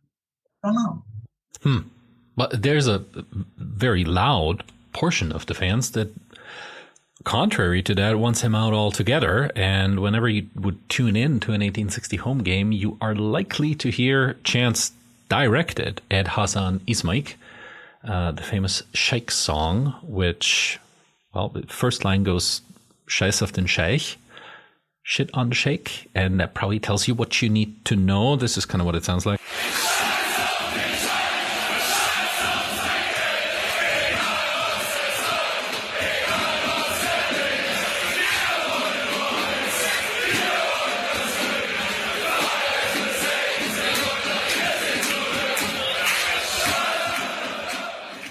I don't know. But there's a very loud portion of the fans that, contrary to that, wants him out altogether. And whenever you would tune in to an 1860 home game, you are likely to hear chants directed at Hasan Ismaik, the famous Sheikh song, which, well, the first line goes, Scheiß auf den Scheich, shit on the Sheikh, and that probably tells you what you need to know. This is kind of what it sounds like.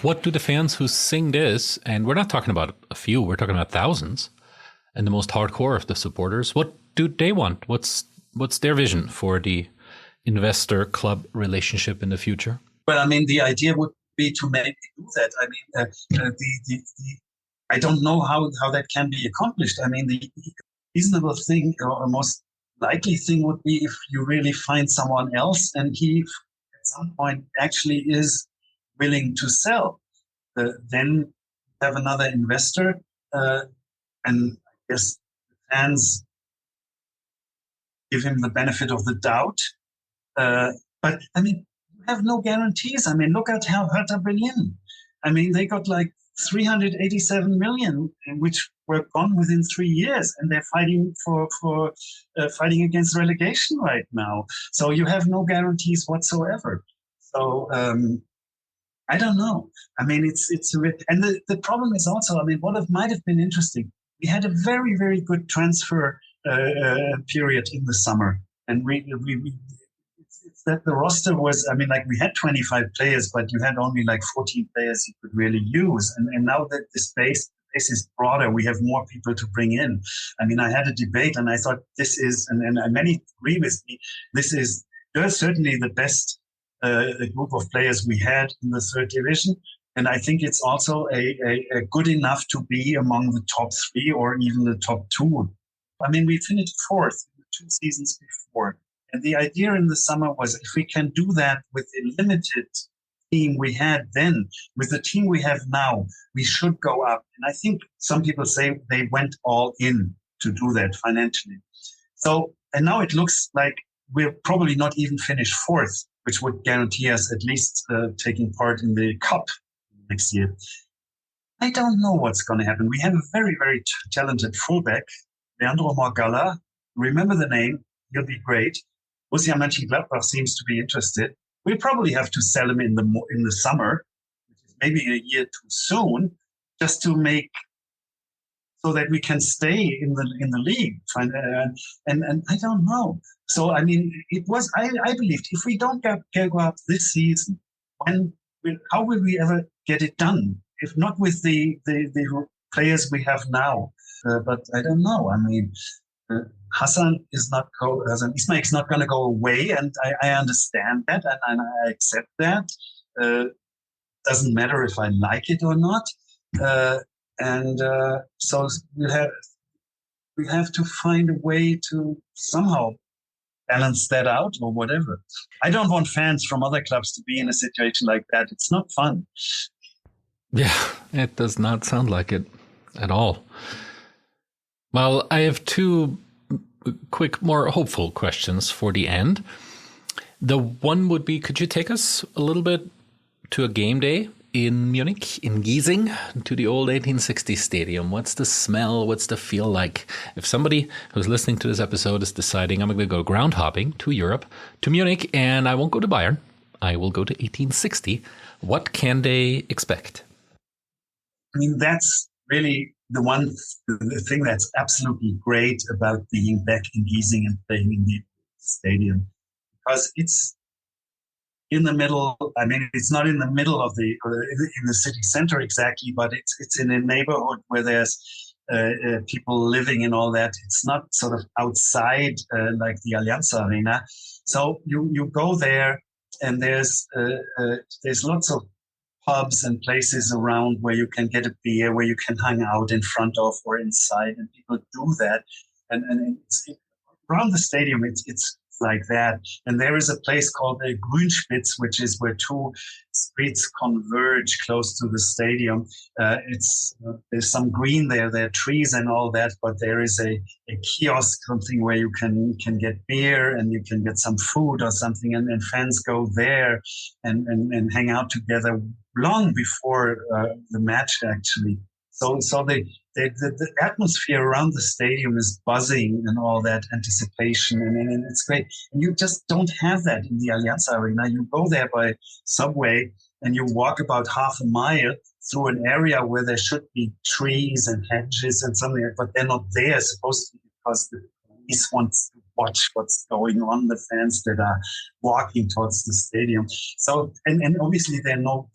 What do the fans who sing this, and we're not talking about a few, we're talking about thousands, and the most hardcore of the supporters, what do they want? What's their vision for the investor-club relationship in the future? Well, I mean, the idea would be to maybe do that. I mean, I don't know how that can be accomplished. I mean, the reasonable thing or most likely thing would be if you really find someone else and he at some point actually is willing to sell. Then have another investor, and I guess the fans give him the benefit of the doubt. But I mean, you have no guarantees. I mean, look at how Hertha Berlin. I mean, they got like 387 million, which were gone within 3 years, and they're fighting fighting against relegation right now. So you have no guarantees whatsoever. So I don't know. I mean, it's a bit, and the problem is also, I mean, what might have been interesting. We had a very, very good transfer period in the summer, and it's that the roster was, I mean, like we had 25 players, but you had only like 14 players you could really use, and now that the space is broader, we have more people to bring in. I mean, I had a debate, and I thought this is, and many agree with me, this is certainly the best group of players we had in the third division. And I think it's also a good enough to be among the top three or even the top two. I mean, we finished fourth in the 2 seasons before. And the idea in the summer was if we can do that with the limited team we had then, with the team we have now, we should go up. And I think some people say they went all in to do that financially. So, and now it looks like we'll probably not even finish fourth, which would guarantee us at least taking part in the cup next year. I don't know what's going to happen. We have a very, very talented fullback, Leandro Morgalla. Remember the name. He'll be great. Borussia Mönchengladbach seems to be interested. We'll probably have to sell him in the summer, which is maybe a year too soon, just to make so that we can stay in the league. And I don't know. So I mean, it was I believed if we don't go up this season, how will we ever get it done? If not with the players we have now. But I don't know. I mean, Hassan Ismail is not going to go away, and I understand that, and I accept that. Doesn't matter if I like it or not. So we have to find a way to somehow balance that out or whatever. I don't want fans from other clubs to be in a situation like that. It's not fun. Yeah, it does not sound like it at all. Well, I have two quick, more hopeful questions for the end. The one would be, could you take us a little bit to a game day in Munich, in Giesing, to the old 1860 stadium? What's the smell? What's the feel like? If somebody who's listening to this episode is deciding I'm going to go ground hopping to Europe, to Munich, and I won't go to Bayern, I will go to 1860, what can they expect? I mean, that's really the thing that's absolutely great about being back in Giesing and playing in the stadium, because it's in the middle. I mean, it's not in the middle of in the city center exactly, but it's in a neighborhood where there's people living and all that. It's not sort of outside like the Allianz Arena. So you go there, and there's lots of pubs and places around where you can get a beer, where you can hang out in front of or inside, and people do that. And around the stadium, it's like that. And there is a place called the Grünspitz, which is where two streets converge close to the stadium. There's some green there are trees and all that, but there is a kiosk, something where you can get beer and you can get some food or something, and fans go there and hang out together long before the match actually. So the atmosphere around the stadium is buzzing and all that anticipation, and it's great. And you just don't have that in the Allianz Arena. You go there by subway and you walk about half a mile through an area where there should be trees and hedges and something, but they're not there supposedly because the police wants to watch what's going on, the fans that are walking towards the stadium. So, and obviously there are no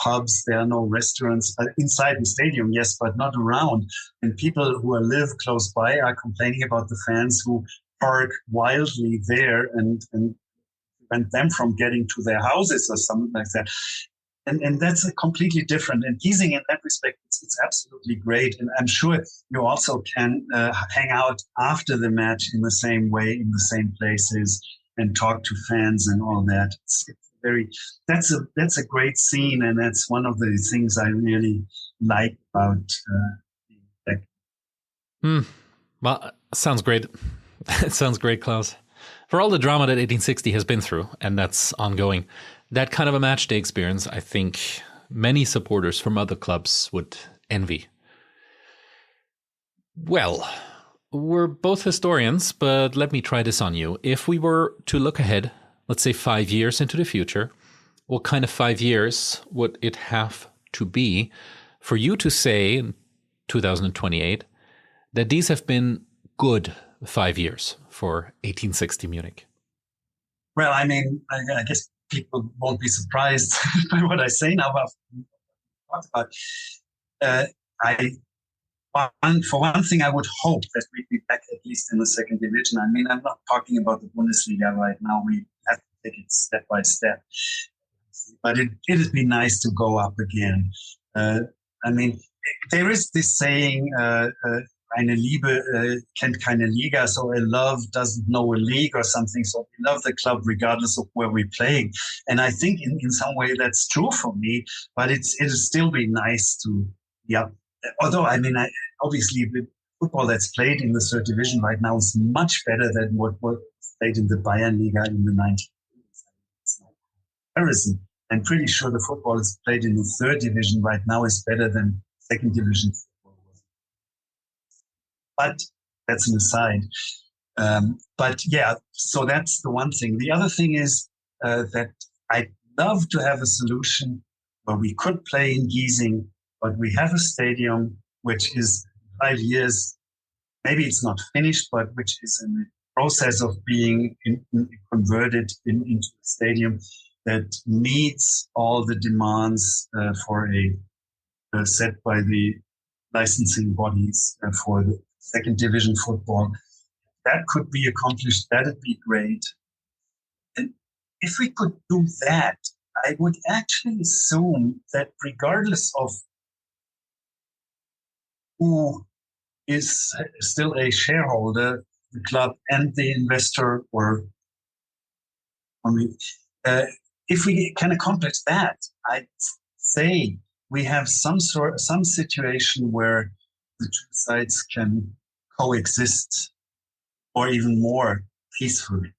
pubs, there are no restaurants inside the stadium, yes, but not around. And people who live close by are complaining about the fans who park wildly there and prevent them from getting to their houses or something like that. And that's a completely different. And Giesing, in that respect, it's absolutely great. And I'm sure you also can hang out after the match in the same way, in the same places, and talk to fans and all that. That's a great scene, and that's one of the things I really like about being back. Well, sounds great. It sounds great, Klaus. For all the drama that 1860 has been through, and that's ongoing, that kind of a match day experience, I think many supporters from other clubs would envy. Well, we're both historians, but let me try this on you. If we were to look ahead, let's say 5 years into the future, what kind of 5 years would it have to be for you to say in 2028 that these have been good 5 years for 1860 Munich? Well, I mean, I guess people won't be surprised by what I say now. But for one thing, I would hope that we'd be back at least in the second division. I mean, I'm not talking about the Bundesliga right now. We have to take it step by step. But it'd be nice to go up again. I mean, there is this saying, eine Liebe kennt keine Liga, so a love doesn't know a league or something. So we love the club regardless of where we're playing. And I think in some way that's true for me, but it'll still be nice to, yeah. Although, I mean, obviously the football that's played in the third division right now is much better than what was played in the Bayern Liga in the 90s. It's no comparison. I'm pretty sure the football that's played in the third division right now is better than second division. But that's an aside. But yeah, so that's the one thing. The other thing is that I'd love to have a solution where we could play in Giesing, but we have a stadium which is 5 years, maybe it's not finished, but which is in the process of being converted into a stadium that meets all the demands set by the licensing bodies for the second division football. That could be accomplished. That'd be great. And if we could do that, I would actually assume that regardless of who is still a shareholder, the club and the investor, if we can accomplish that, I'd say we have some situation where the two sides can coexist, or even more peacefully.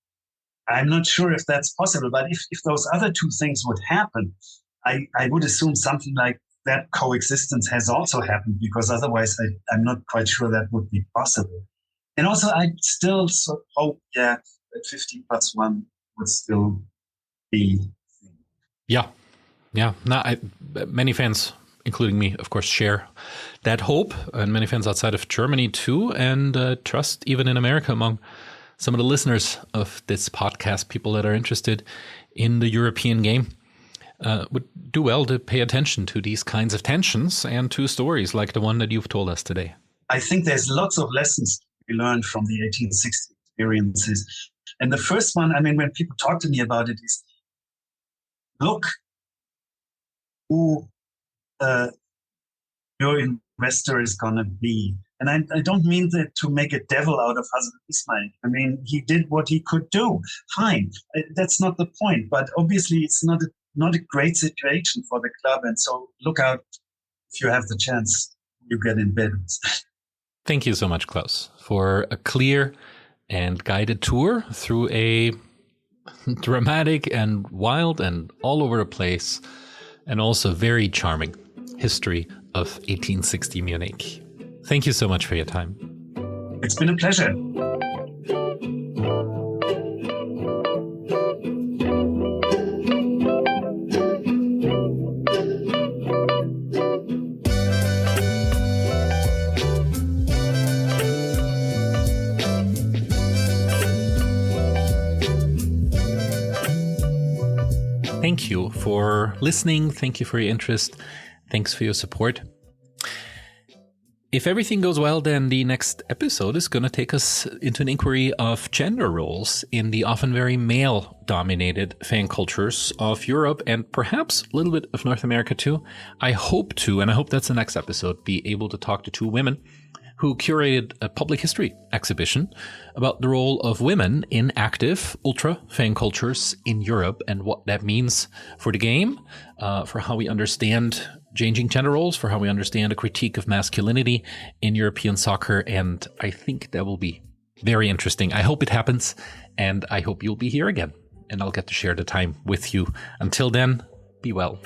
I'm not sure if that's possible, but if those other two things would happen, I would assume something like that coexistence has also happened, because otherwise I'm not quite sure that would be possible. And also, I still hope, that 15+1 would still be. Yeah. No, many fans, including me, of course, share that hope, and many fans outside of Germany too, and trust even in America among some of the listeners of this podcast, people that are interested in the European game, would do well to pay attention to these kinds of tensions and to stories like the one that you've told us today. I think there's lots of lessons to be learned from the 1860 experiences. And the first one, when people talk to me about it, is look who your investor is going to be. And I don't mean that to make a devil out of Hasan Ismail. He did what he could do. Fine. That's not the point. But obviously, it's not a great situation for the club. And so look out, if you have the chance, you get in bed. Thank you so much, Klaus, for a clear and guided tour through a dramatic and wild and all over the place and also very charming history of 1860 Munich. Thank you so much for your time. It's been a pleasure. Thank you for listening. Thank you for your interest. Thanks for your support. If everything goes well, then the next episode is going to take us into an inquiry of gender roles in the often very male-dominated fan cultures of Europe and perhaps a little bit of North America too. I hope to, and I hope that's the next episode, be able to talk to two women who curated a public history exhibition about the role of women in active ultra fan cultures in Europe and what that means for the game, for how we understand changing gender roles, for how we understand a critique of masculinity in European soccer. And I think that will be very interesting. I hope it happens, and I hope you'll be here again, and I'll get to share the time with you. Until then, be well.